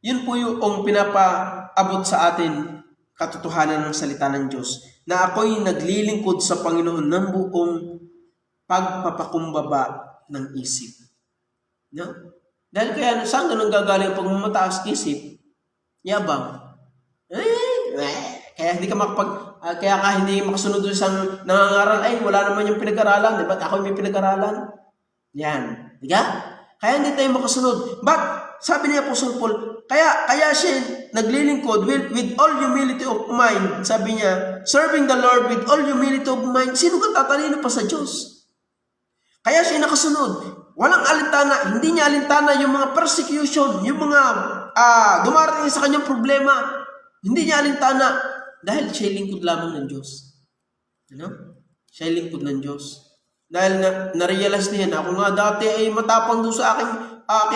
yun po yung pinapaabot sa atin katotohanan ng salita ng Diyos, na ako'y naglilingkod sa Panginoon ng buong pagpapakumbaba ng isip. No? Dahil kaya saan ganun gagaling pag mataas isip? Yabang. Kaya hindi ka hindi makasunod doon sa nangangaral, wala naman yung pinag-aralan, di ba? Ako may pinag-aralan. Yan. Di ka? Kaya hindi tayo makasunod. But, sabi ni Apostle Paul, kaya siya naglilingkod with all humility of mind. Sabi niya, serving the Lord with all humility of mind. Sino ka tatalino pa sa Diyos? Kaya siya nakasunod. Walang alintana. Hindi niya alintana yung mga persecution, yung mga dumarating sa kanyang problema. Hindi niya alintana dahil siya lingkod lamang ng Diyos. Ano? Siya lingkod ng Diyos. Dahil na-realize niya na ako nga dati ay matapang doon sa aking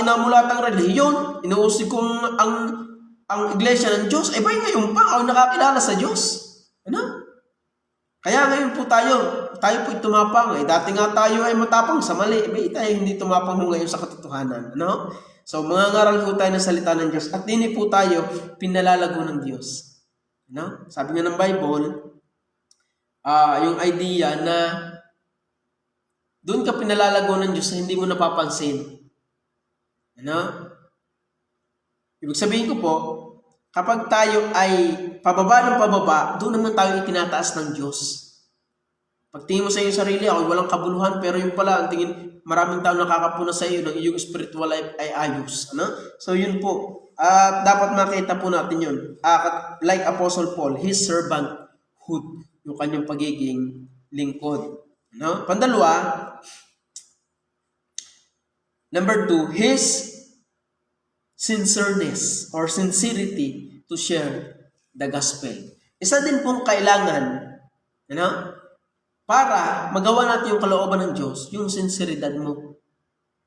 kinamulatang relihiyon. Inuusig kong ang iglesia ng Diyos. Ba'y ngayon pa ako nakakilala sa Diyos? Ano? Kaya ngayon po tayo po'y tumapang. Dati nga tayo ay matapang sa mali. Tayo hindi tumapang ngayon sa katotohanan. Ano? So, mga ngaral po tayo ng salita ng Diyos. At hindi po tayo pinalalago ng Diyos. Ano? Sabi nga ng Bible, yung idea na doon ka pinalalago ng Diyos na hindi mo napapansin. Ano? Ibig sabihin ko po, kapag tayo ay pababa ng pababa, doon naman tayo itinataas ng Diyos. Pag tingin mo sa iyong sarili, ako walang kabuluhan, pero yung pala, ang tingin, maraming tao nakakapuna sa iyo ng iyong spiritual life ay ayos. Ano? So yun po. Dapat makita po natin yun. Like Apostle Paul, his servanthood, yung kanyang pagiging lingkod. Ano? Pandalawa, number 2, his sincereness or sincerity to share the gospel. Isa din pong kailangan, para magawa natin yung kalooban ng Diyos, yung sinseridad mo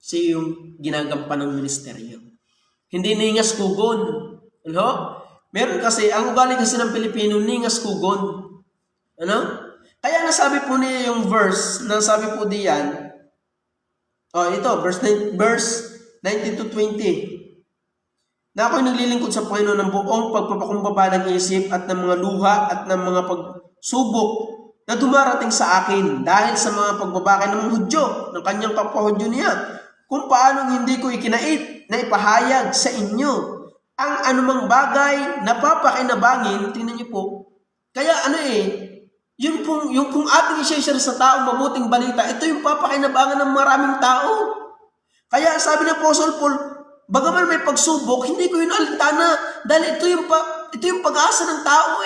sa yung ginagampan ng ministeryo. Hindi ningas kugon. Ano? Meron kasi, ang ugali kasi ng Pilipino, ningas kugon. Ano? Kaya nasabi po niya yung verse, nasabi po diyan, ito, verse 19 to 20. Na ako'y naglilingkod sa Panginoon ng buong pagpapakumbaba ng isip at ng mga luha at ng mga pagsubok na dumarating sa akin dahil sa mga pagbabakay ng mga Hudyo, ng kanyang kapwa-Hudyo niya, kung paanong hindi ko ikinait na ipahayag sa inyo ang anumang bagay na papakinabangin. Tingnan niyo po. Kaya yung kung ating i-share sa tao mabuting balita, ito yung papakinabangan ng maraming tao. Kaya sabi ng Apostle Paul, bagaman may pagsubok, hindi ko yun alintana dahil ito yung pag-asa ng tao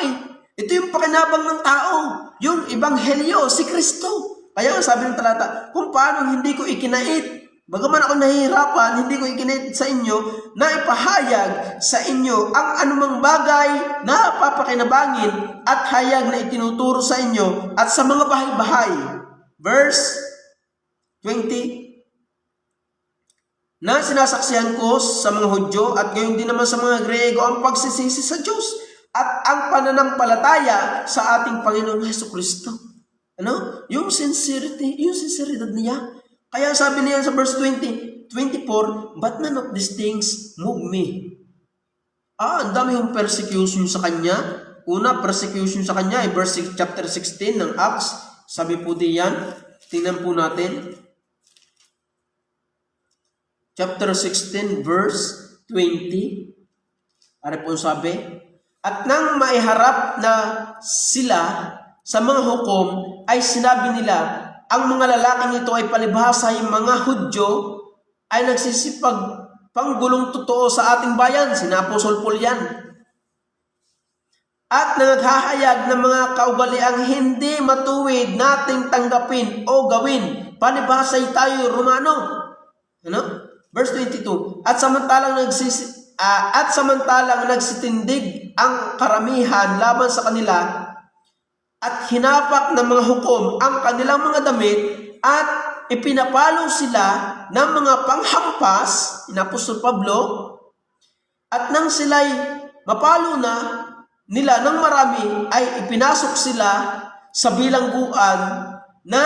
Ito yung pakinabang ng tao. Yung ebanghelyo, si Kristo. Kaya sabi ng talata, kung paano hindi ko ikinait, bagaman ako nahihirapan, hindi ko ikinait sa inyo na ipahayag sa inyo ang anumang bagay na papakinabangin at hayag na itinuturo sa inyo at sa mga bahay-bahay. Verse 20, na sinasaksihan ko sa mga Hudyo at gayon din naman sa mga Griego ang pagsisisi sa Diyos at ang pananampalataya sa ating Panginoong Hesukristo. Yung sincerity, yung sinceridad niya. Kaya sabi niya sa verse 24, but none of these things move me. Ang dami yung persecution sa kanya. Una, persecution sa kanya ay chapter 16 ng Acts. Sabi po diyan, tingnan po natin. Chapter 16, verse 20. Ano po sabi? At nang maiharap na sila sa mga hukom ay sinabi nila, ang mga lalaking ito ay palibhasa yung mga Hudyo ay nagsisipag panggulong totoo sa ating bayan. Sina Apostol Paul yan. At naghahayag ng mga kaugaliang hindi matuwid nating tanggapin o gawin. Palibhasa'y tayo Romano. Ano? Verse 22. At samantalang nagsitindig ang karamihan laban sa kanila at hinapak ng mga hukom ang kanilang mga damit at ipinapalo sila ng mga panghampas ni Apostol Pablo, at nang sila'y mapalo na nila ng marami ay ipinasok sila sa bilangguan na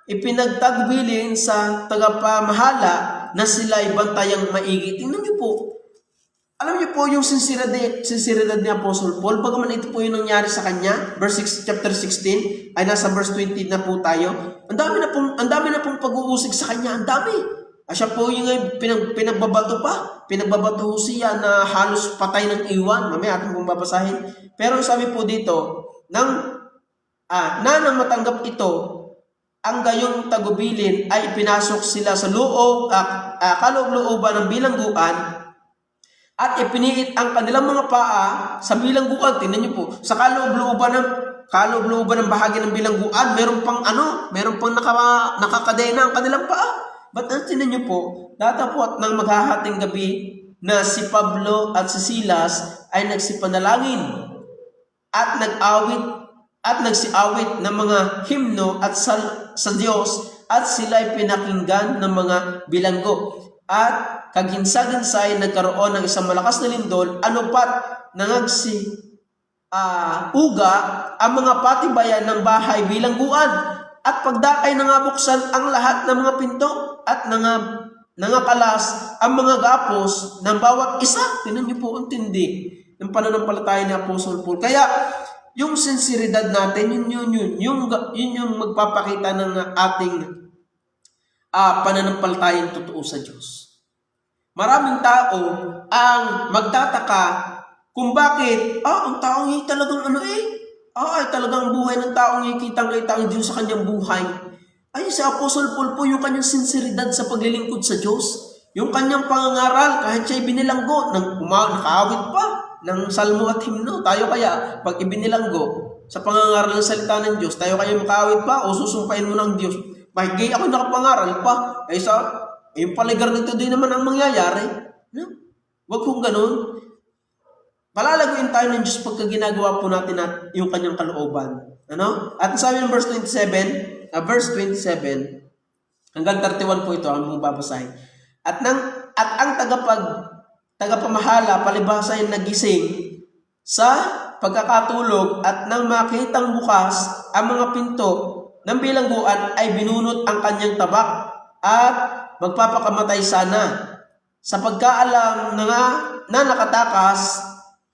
ipinagtagbilin sa tagapamahala na sila'y bantayang maigi. Tingnan niyo po. Alam niyo po yung sinseridad ni Apostle Paul, bagaman ito po yung nangyari sa kanya, chapter 16, ay nasa verse 20 na po tayo. Ang dami na pong pag-uusig sa kanya, ang dami. Siya po yung pinagbabato siya na halos patay ng iwan. Mamaya ating pong babasahin. Pero sabi po dito, nang matanggap ito, ang gayong tagubilin ay pinasok sila sa kaloob-looban ng bilangguan at ipiniit ang kanilang mga paa sa bilangguan. Tingnan niyo po, sa kaloob-looban ng bahagi ng bilangguan, meron pang nakakadena ang kanilang paa. But tingnan niyo po, datapot ng maghahating gabi na si Pablo at si Silas ay nagsipanalangin at nagsiawit ng mga himno at sa Diyos, at sila ay pinakinggan ng mga bilanggo. At kaginsa-ginsay nagkaroon ng isang malakas na lindol, anupat uga ang mga patibayan ng bahay bilangguan. At pagdakay nangabuksan ang lahat ng mga pinto at nangakalas ang mga gapos ng bawat isa. Tingnan niyo po ang tindi ng pananampalataya ni Apostle Paul. Kaya yung sinseridad natin, yun yung magpapakita ng ating pananampalatayang totoo sa Diyos. Maraming tao ang magtataka kung bakit, ang taong talagang ay talagang buhay ng taong kitang-kita ang Diyos sa kanyang buhay. Ay, si Apostle Paul po yung kanyang sinseridad sa paglilingkod sa Diyos. Yung kanyang pangangaral, kahit siya'y binilanggo, nakaawit pa ng salmo at himno. Tayo kaya, pag ibinilanggo sa pangangaral ng salita ng Diyos, tayo kaya makaawit pa o susumpain mo ng Diyos. Mahigay ako nakapangaral pa. Yung paligar nito din naman ang mangyayari. No? Huwag kong ganun. Palalaguin tayo ng Diyos pagka ginagawa po natin yung kanyang kalooban. Ano? At sabi ng verse 27, hanggang 31 po ito ang babasahin. At ang tagapamahala palibhasa ay nagising sa pagkakatulog, at nang makitang bukas ang mga pinto ng bilangguan ay binunot ang kanyang tabak at magpapakamatay sana, sa pagkaalam na nakatakas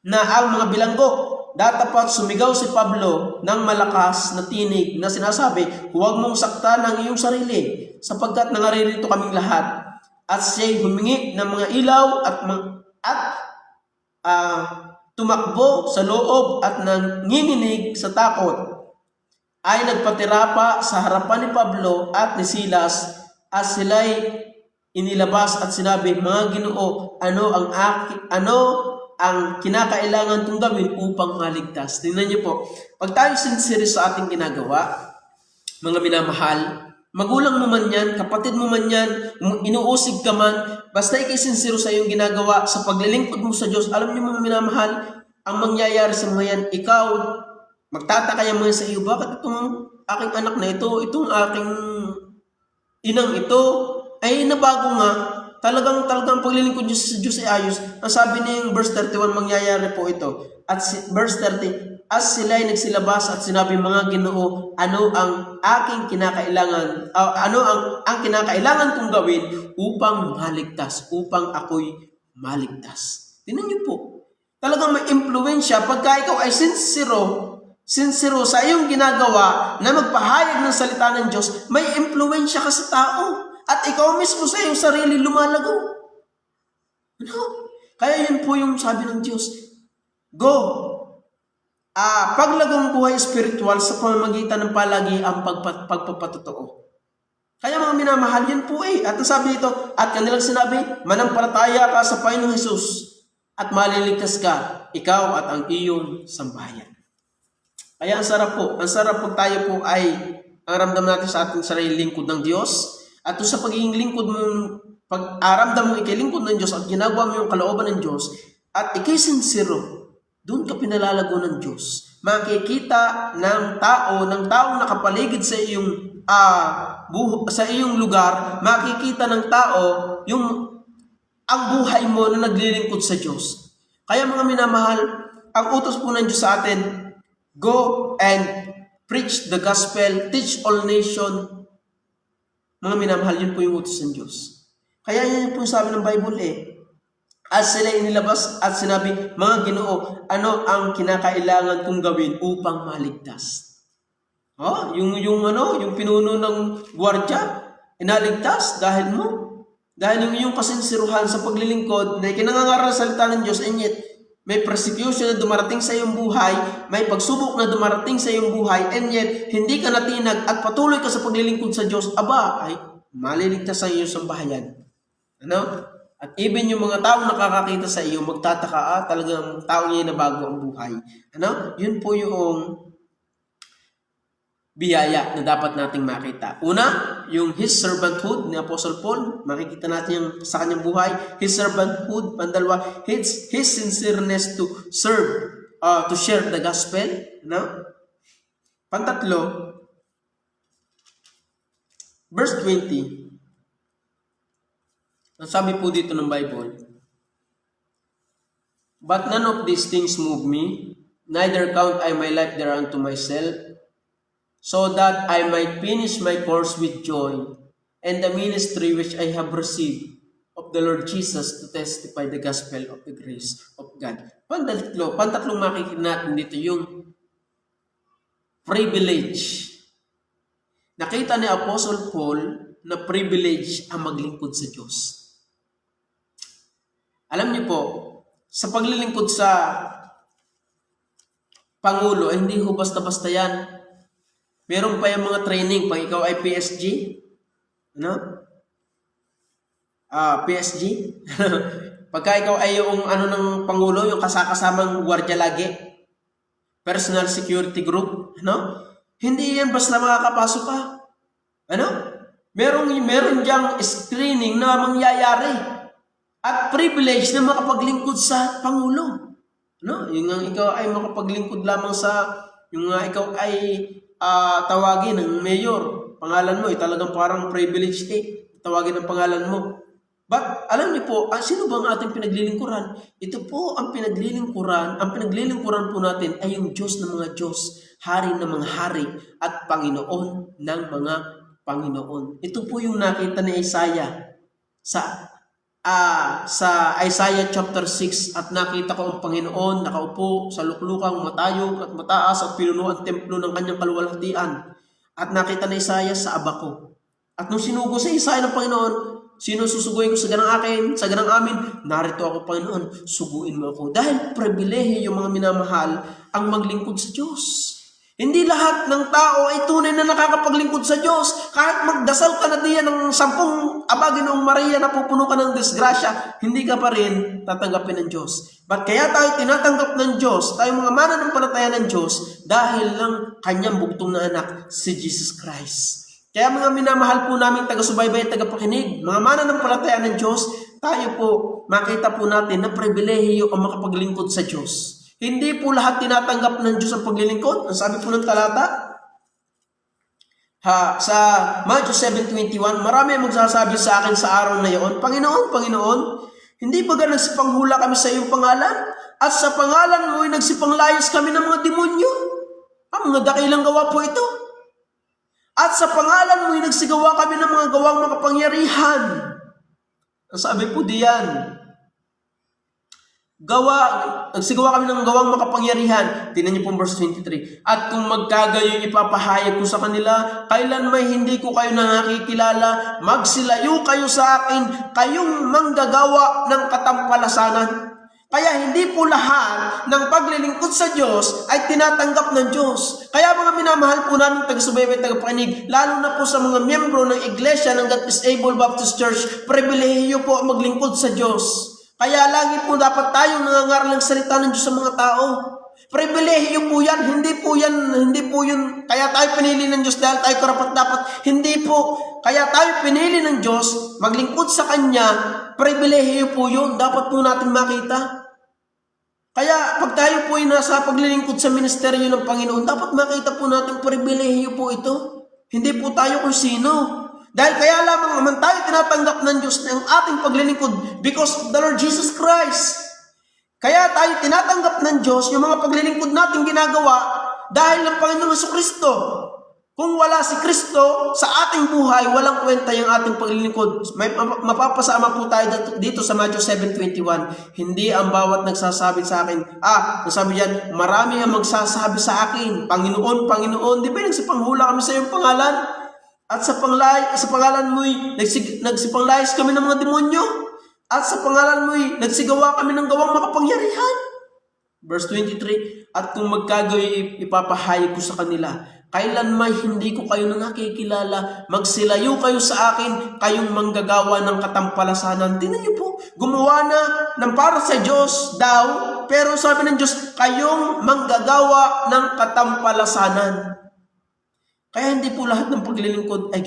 na ang mga bilanggo. Datapat sumigaw si Pablo ng malakas na tinig na sinasabi, huwag mong saktan ang iyong sarili, sapagkat nangaririto kaming lahat. At siya'y humingi ng mga ilaw tumakbo sa loob at nanginginig sa takot, ay nagpatirapa sa harapan ni Pablo at ni Silas, at sila'y inilabas at sinabi, mga Ginoo, ano ang kinakailangan kong gawin upang maligtas? Tingnan niyo po, pag tayo sincere sa ating ginagawa, mga minamahal, magulang mo man yan, kapatid mo man yan, inuusig ka man, basta ikay sincere sa iyong ginagawa, sa paglilingkod mo sa Diyos, alam niyo mga minamahal, ang mangyayari sa mga yan, ikaw, magtataka yung mga sa iyo, bakit itong aking anak na ito, itong aking inang ito, ay nabago nga. Talagang paglilingkod Diyos sa Diyos ay ayos. Ang sabi niya yung verse 31, mangyayari po ito. At verse 30, as sila'y nagsilabas at sinabi, mga Ginoo, ano ang kinakailangan kong gawin upang maligtas, upang ako'y maligtas. Tingnan niyo po. Talagang may impluwensya pagka ikaw ay sincero sa iyong ginagawa na magpahayag ng salita ng Diyos, may impluwensya ka sa tao. At ikaw mismo sa iyong sarili lumalago. Ano? Kaya yun po yung sabi ng Diyos, go. paglagong buhay spiritual sa pamamagitan ng palagi ang pagpapatotoo. Kaya mga minamahal, yun po At sabi dito, at kanilang sinabi, manampalataya ka sa Panginoong Hesus at maliligtas ka, ikaw at ang iyong sambahayan. Kaya ang sarap po tayo po ay ang ramdam natin sa ating sarili lingkod ng Diyos. At sa pagiging lingkod mong, pag-aramdam mo ikilingkod ng Diyos at ginagawa mo yung kalooban ng Diyos, at ikay sincero, doon ka pinalalago ng Diyos. Makikita ng taong nakapaligid sa iyong sa iyong lugar, makikita ng tao ang buhay mo na naglilingkod sa Diyos. Kaya mga minamahal, ang utos po ng Diyos sa atin, go and preach the gospel, teach all nation. Mga minamahal, yun po yung utos ng Diyos. Kaya yan po sabi ng Bible At sila inilabas at sinabi, mga Ginoo, ano ang kinakailangan kong gawin upang maligtas? Yung pinuno ng gwardiya, inaligtas dahil mo. Dahil yung iyong kasinsiruhan sa paglilingkod na ikinangangaral sa salita ng Diyos, and yet may persecution na dumarating sa iyong buhay, may pagsubok na dumarating sa iyong buhay, and yet hindi ka natinag at patuloy ka sa paglilingkod sa Diyos, ay maliligtas ang iyong sambahayan. At even yung mga taong nakakakita sa iyo, magtataka, talagang taong niya na bago ang buhay. Yun po yung biyaya na dapat nating makita. Una, yung his servanthood ni Apostle Paul, makikita natin yung sa kanyang buhay, his servanthood. Pandalawa, his sincereness to serve, to share the gospel. Pantatlo, verse 20. Ang sabi po dito ng Bible, but none of these things move me, neither count I my life thereunto myself, so that I might finish my course with joy, and the ministry which I have received of the Lord Jesus to testify the gospel of the grace of God. Pantatlong makikita natin dito yung privilege. Nakita ni Apostle Paul na privilege ang maglingkod sa Diyos. Alam niyo po, sa paglilingkod sa Pangulo, hindi ho basta-basta yan. Meron pa yung mga training pag ikaw ay PSG. PSG. Pagka ikaw ay yung ng Pangulo, yung kasasamang gwardiya lagi. Personal security group. Hindi yan basta makakapasok ka. Meron diyang screening na mangyayari. At privilege na makapaglingkod sa Pangulo. Yung ikaw ay makapaglingkod lamang yung ikaw ay tawagin ng mayor, pangalan mo, talagang parang privilege tawagin ang pangalan mo. But alam niyo po, sino ba ang ating pinaglilingkuran? Ito po ang pinaglilingkuran. Ang pinaglilingkuran po natin ay yung Diyos ng mga Diyos, Hari ng mga hari, at Panginoon ng mga Panginoon. Ito po yung nakita ni Isaiah sa Isaiah chapter 6, at nakita ko ang Panginoon nakaupo sa luklukang matayog at mataas at pinuno ang templo ng kanyang kaluwalhatian. At nakita ni Isaiah sa aba ko. At nung sinugo sa Isaiah ng Panginoon, sino susuguin ko sa ganang akin, sa ganang amin? Narito ako, Panginoon, suguin mo ako. Dahil pribilehe yung mga minamahal ang maglingkod sa Diyos. Hindi lahat ng tao ay tunay na nakakapaglingkod sa Diyos. Kahit magdasal ka na diyan ng 10 Ginoong Maria na pupuno ka ng disgrasya, hindi ka pa rin tatanggapin ng Diyos. But kaya tayo tinatanggap ng Diyos, tayo mga mananampalataya ng Diyos, dahil lang kanyang bugtong na anak, si Jesus Christ. Kaya mga minamahal po namin taga-subaybay at tagapakinig, mga mananampalataya ng Diyos, tayo po makita po natin na pribilehiyo ang makapaglingkod sa Diyos. Hindi po lahat tinatanggap ng Diyos ang paglilingkod. Ang sabi po ng talata, sa Matthew 7:21, marami ang magsasabi sa akin sa araw na iyon, Panginoon, Panginoon, hindi ba nagsipanghula kami sa iyong pangalan? At sa pangalan mo ay nagsipanglayas kami ng mga demonyo? Ang mga dakilang gawa po ito. At sa pangalan mo ay nagsigawa kami ng mga gawang makapangyarihan. Ang sabi po diyan, nagsigawa kami ng gawang makapangyarihan. Tingnan niyo po verse 23. At kung magkagayoy ipapahayag ko sa kanila, kailan may hindi ko kayo nakikilala, magsilayo kayo sa akin, kayong manggagawa ng katampalasanan. Kaya hindi po lahat ng paglilingkod sa Diyos ay tinatanggap ng Diyos. Kaya mga minamahal po namin taga-subaybay, taga-pakinig, lalo na po sa mga miyembro ng Iglesia ng God is Able Baptist Church, pribilehiyo po maglingkod sa Diyos. Kaya lagi po dapat tayong nangangaral ng salita ng Diyos sa mga tao. Pribilehiyo po yan, hindi po yun, kaya tayo pinili ng Diyos dahil tayo karapat-dapat. Hindi po, kaya tayo pinili ng Diyos, maglingkod sa Kanya, pribilehiyo po yun, dapat po natin makita. Kaya pag tayo po ay nasa paglilingkod sa ministeryo ng Panginoon, dapat makita po natin pribilehiyo po ito. Hindi po tayo kung sino. Dahil kaya lamang naman tayo tinatanggap ng Diyos ng ating paglilingkod because of the Lord Jesus Christ. Kaya tayo tinatanggap ng Diyos yung mga paglilingkod natin ginagawa dahil ng Panginoong Jesucristo. Kung wala si Kristo sa ating buhay, walang kwenta yung ating paglilingkod. May mapapasama po tayo dito sa Matthew 7:21. Hindi ang bawat nagsasabi sa akin, nasabi yan, marami ang magsasabi sa akin, Panginoon, Panginoon. Di ba nagsipanghula kami sa iyong pangalan? At sa pangalan mo'y nagsipanglayas kami ng mga demonyo. At sa pangalan mo'y nagsigawa kami ng gawang makapangyarihan. Verse 23, at kung magkagayoy ipapahayag ko sa kanila, kailanman hindi ko kayo nakikilala, magsilayo kayo sa akin, kayong manggagawa ng katampalasanan. Tingnan niyo po, gumawa na ng para sa Diyos daw, pero sabi ng Diyos, kayong manggagawa ng katampalasanan. Kaya hindi po lahat ng paglilingkod ay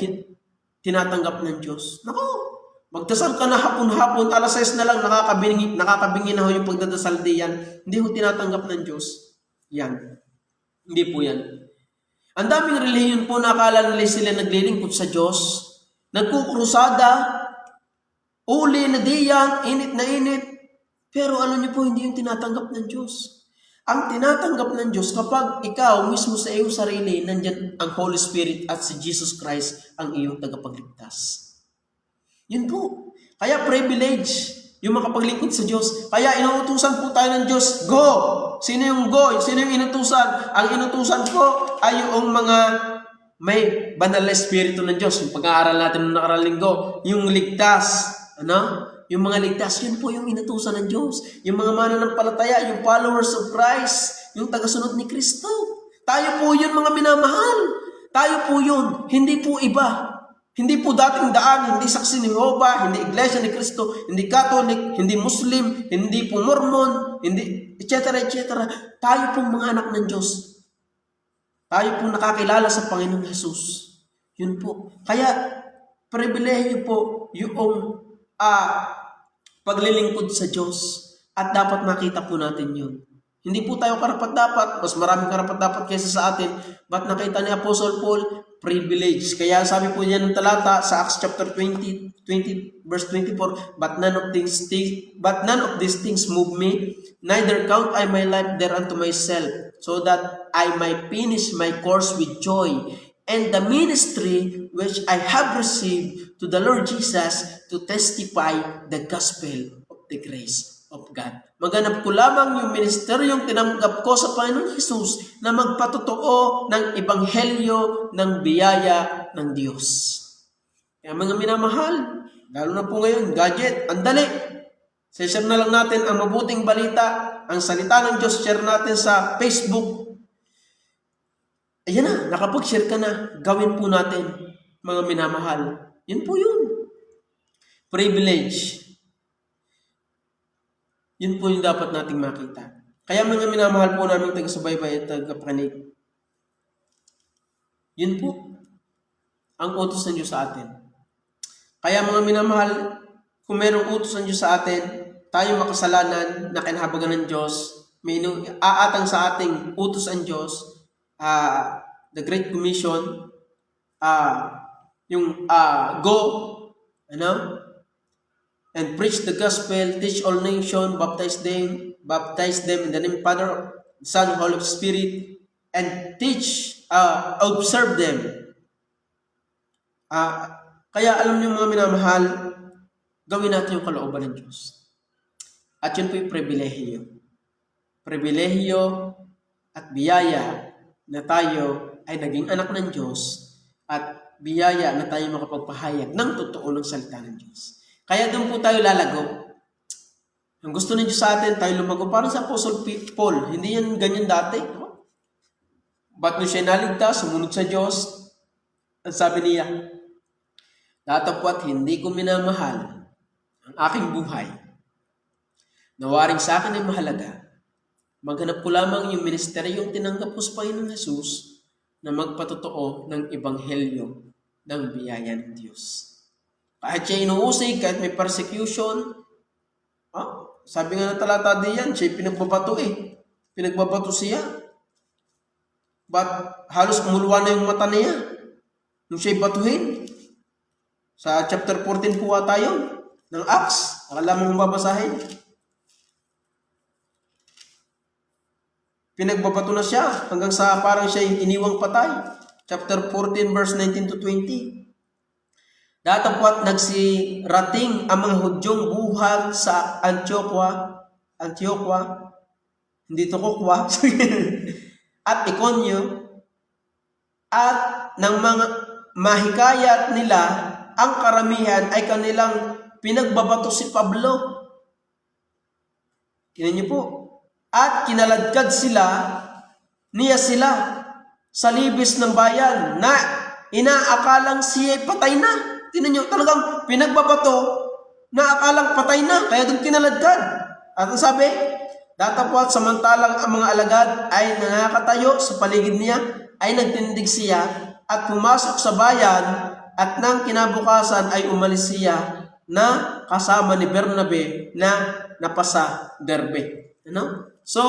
tinatanggap ng Diyos. Naku, magdasal ka na hapon-hapon, alas 6 na lang, nakakabingi na ho yung pagdadasal diyan. Hindi ho tinatanggap ng Diyos. Yan. Hindi po yan. Ang daming relihiyon po na akala nila sila naglilingkod sa Diyos. Nagkukrusada, uli na diyan, init na init. Pero alam niyo po, hindi yung tinatanggap ng Diyos. Ang tinatanggap ng Diyos kapag ikaw mismo sa iyong sarili, nandyan ang Holy Spirit at si Jesus Christ ang iyong tagapagligtas. Yun po. Kaya privilege yung makapaglingkod sa Diyos. Kaya inuutusan po tayo ng Diyos, go! Sino yung go? Sino yung inutusan? Ang inutusan po ay yung mga may banal na espiritu ng Diyos. Yung pag-aaral natin ng nakaraang linggo, yung ligtas. Yung mga ligtas, yun po yung inutusan ng Diyos. Yung mga mananampalataya, yung followers of Christ, yung tagasunod ni Kristo. Tayo po yun, mga minamahal. Tayo po yun, hindi po iba. Hindi po dating daan, hindi saksi ni Jehovah, hindi iglesia ni Kristo, hindi Catholic, hindi Muslim, hindi po Mormon, hindi etc. Tayo pong mga anak ng Diyos. Tayo pong nakakilala sa Panginoong Jesus. Yun po. Kaya, pribilehiyo po yung paglilingkod sa Diyos. At dapat makita po natin yun. Hindi po tayo karapat-dapat, mas maraming karapat-dapat kaysa sa atin. But nakita ni Apostle Paul, privilege. Kaya sabi po niya ng talata sa Acts chapter 20 verse 24, but none of these things move me, neither count I my life thereunto myself, so that I might finish my course with joy, and the ministry which I have received to the Lord Jesus to testify the gospel of the grace of God. Maganap ko lamang yung ministeryong tinanggap ko sa Panginoon Jesus na magpatotoo ng ebanghelyo ng biyaya ng Diyos. Kaya mga minamahal, lalo na po ngayon, gadget, ang dali. Share na lang natin ang mabuting balita, ang salita ng Diyos, share natin sa Facebook. Ayan na, nakapag-share ka na, gawin po natin, mga minamahal. Yun po yun. Privilege. Yun po yung dapat nating makita. Kaya mga minamahal po namin taga-subaybay at taga-pakinig. Yun po ang utos ng Diyos sa atin. Kaya mga minamahal, kung merong utos ng Diyos sa atin, tayo makasalanan na kinahabagan ng Diyos, may aatang sa ating utos ang Diyos, the Great Commission, go, and preach the gospel, teach all nations, baptize them in the name of Father, Son, Holy Spirit, and teach, observe them. Kaya alam niyo mga minamahal, gawin natin yung kalooban ng Diyos. At yun po yung pribilehiyo. Pribilehiyo at biyaya na tayo ay naging anak ng Diyos at biyaya na tayo makapagpahayag ng totoo ng salita ng Diyos. Kaya doon po tayo lalago. Ang gusto ng Diyos sa atin, tayo lumago. Parang sa Apostle Paul, hindi yan ganyan dati. Ba't nyo siya naligtas, sumunod sa Diyos? Ang sabi niya, datapwat hindi ko minamahal ang aking buhay. Nawaring sa akin ay mahalaga. Maghanap ko lamang yung ministeryong tinanggap ko sa Panginoong Jesus na magpatotoo ng ebanghelyo ng biyaya ng Diyos. Kahit siya inuusig, kahit may persecution, sabi nga ng talata diyan, siya pinagbabato Pinagbabato siya. But halos umuluwa na yung mata niya nung siya'y batuhin. Sa chapter 14 po tayo ng Acts. Akala mong babasahin. Pinagbabato na siya hanggang sa parang siya'y iniwang patay. Chapter 14 verse 19 to 20. Datapwat nagsirating ang mga Hudyong buhat sa Antioquia, hindi to Kokwa, at Iconio, at ng mga mahikayat nila, ang karamihan ay kanilang pinagbabato si Pablo. Tingnan niyo po. At kinaladkad niya sila sa libis ng bayan na inaakalang siya'y patay na. Tingnan niyo, talagang pinagbabato na akalang patay na, kaya doon kinaladkad. At ang sabi, datapwat samantalang ang mga alagad ay nakatayo sa paligid niya, ay nagtindig siya at pumasok sa bayan, at nang kinabukasan ay umalis siya na kasama ni Bernabe na napasa Derbe. So,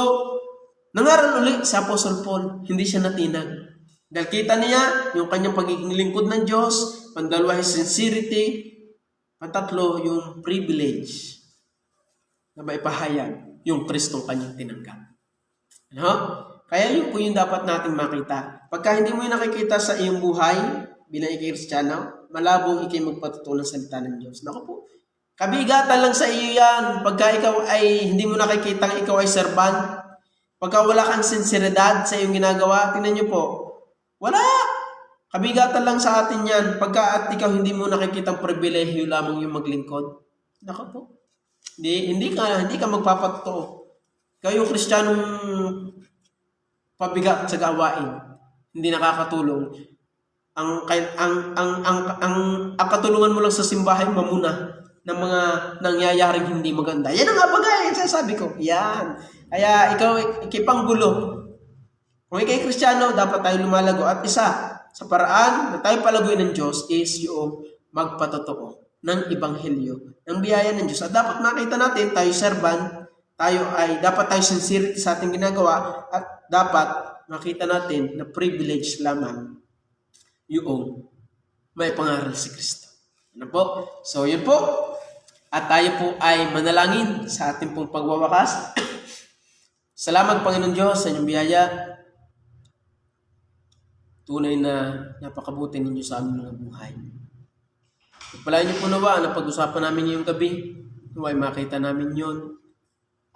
nangaral ulit sa Apostle Paul, hindi siya natinag. Dahil kita niya yung kanyang pagiging lingkod ng Diyos, pandalawa yung sincerity, pantatlo yung privilege na maipahayag yung Kristong kanyang tinanggap. Kaya yun po yung dapat nating makita. Pagka hindi mo yung nakikita sa iyong buhay bilang Kristiyano, malabong ikay magpatutunan ng salita ng Diyos. Naku po, kabigatan lang sa iyo yan. Pagka ikaw ay hindi mo nakikita ikaw ay servant, pagka wala kang sinseridad sa iyong ginagawa, tingnan niyo po, wala. Kabigatan lang sa atin yan. Pagka at ikaw hindi mo nakikitang pribilehyo lamang yung maglingkod. Naku po. Hindi ka magpapatotoo. Ikaw yung Kristiyanong pabigat sa gawain. Hindi nakakatulong. Ang katulungan mo lang sa simbahan, mamuna ng mga nangyayaring hindi maganda. Yan ang abagay, sasabi ko. Yan. Kaya ikaw, ikipanggulo. Kung ikay Kristiyano, dapat tayo lumalago. At isa sa paraan na tayo palaguin ng Diyos is yung magpatotoo ng ebanghelyo, ng biyaya ng Diyos. At dapat makita natin, tayo servant, dapat tayo sincere sa ating ginagawa, at dapat makita natin na privilege lamang yung may pangaral si Kristo. Ano po? So, yun po. At tayo po ay manalangin sa ating pong pagwawakas. Salamat, Panginoon Diyos, sa inyong biyaya. Tunay na napakabuti ninyo sa aming mga buhay. Pagpalain niyo po nawa na pag-usapan namin ngayong gabi. Naway makita namin yon.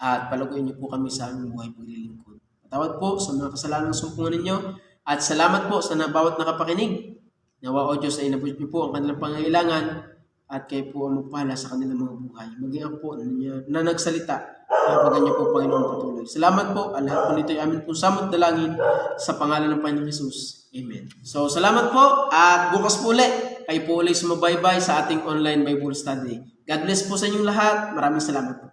At palaguin niyo po kami sa aming buhay paglilingkod. Patawad po sa mga kasalanang sumpungan ninyo. At salamat po sa bawat nakapakinig. Nawa o Diyos ay inabot niyo po ang kanilang pangailangan. At kayo po ang magpahala sa kanilang mga buhay. Maging ako po na nagsalita. Kapagan niyo po, Panginoon, patuloy. Salamat po. Ang lahat po nito ay amin po samot dalangin sa pangalan ng Panginoong Jesus. Amen. So, salamat po. At bukas po ulit. Kayo po ulit sumabaybay sa ating online Bible study. God bless po sa inyong lahat. Maraming salamat po.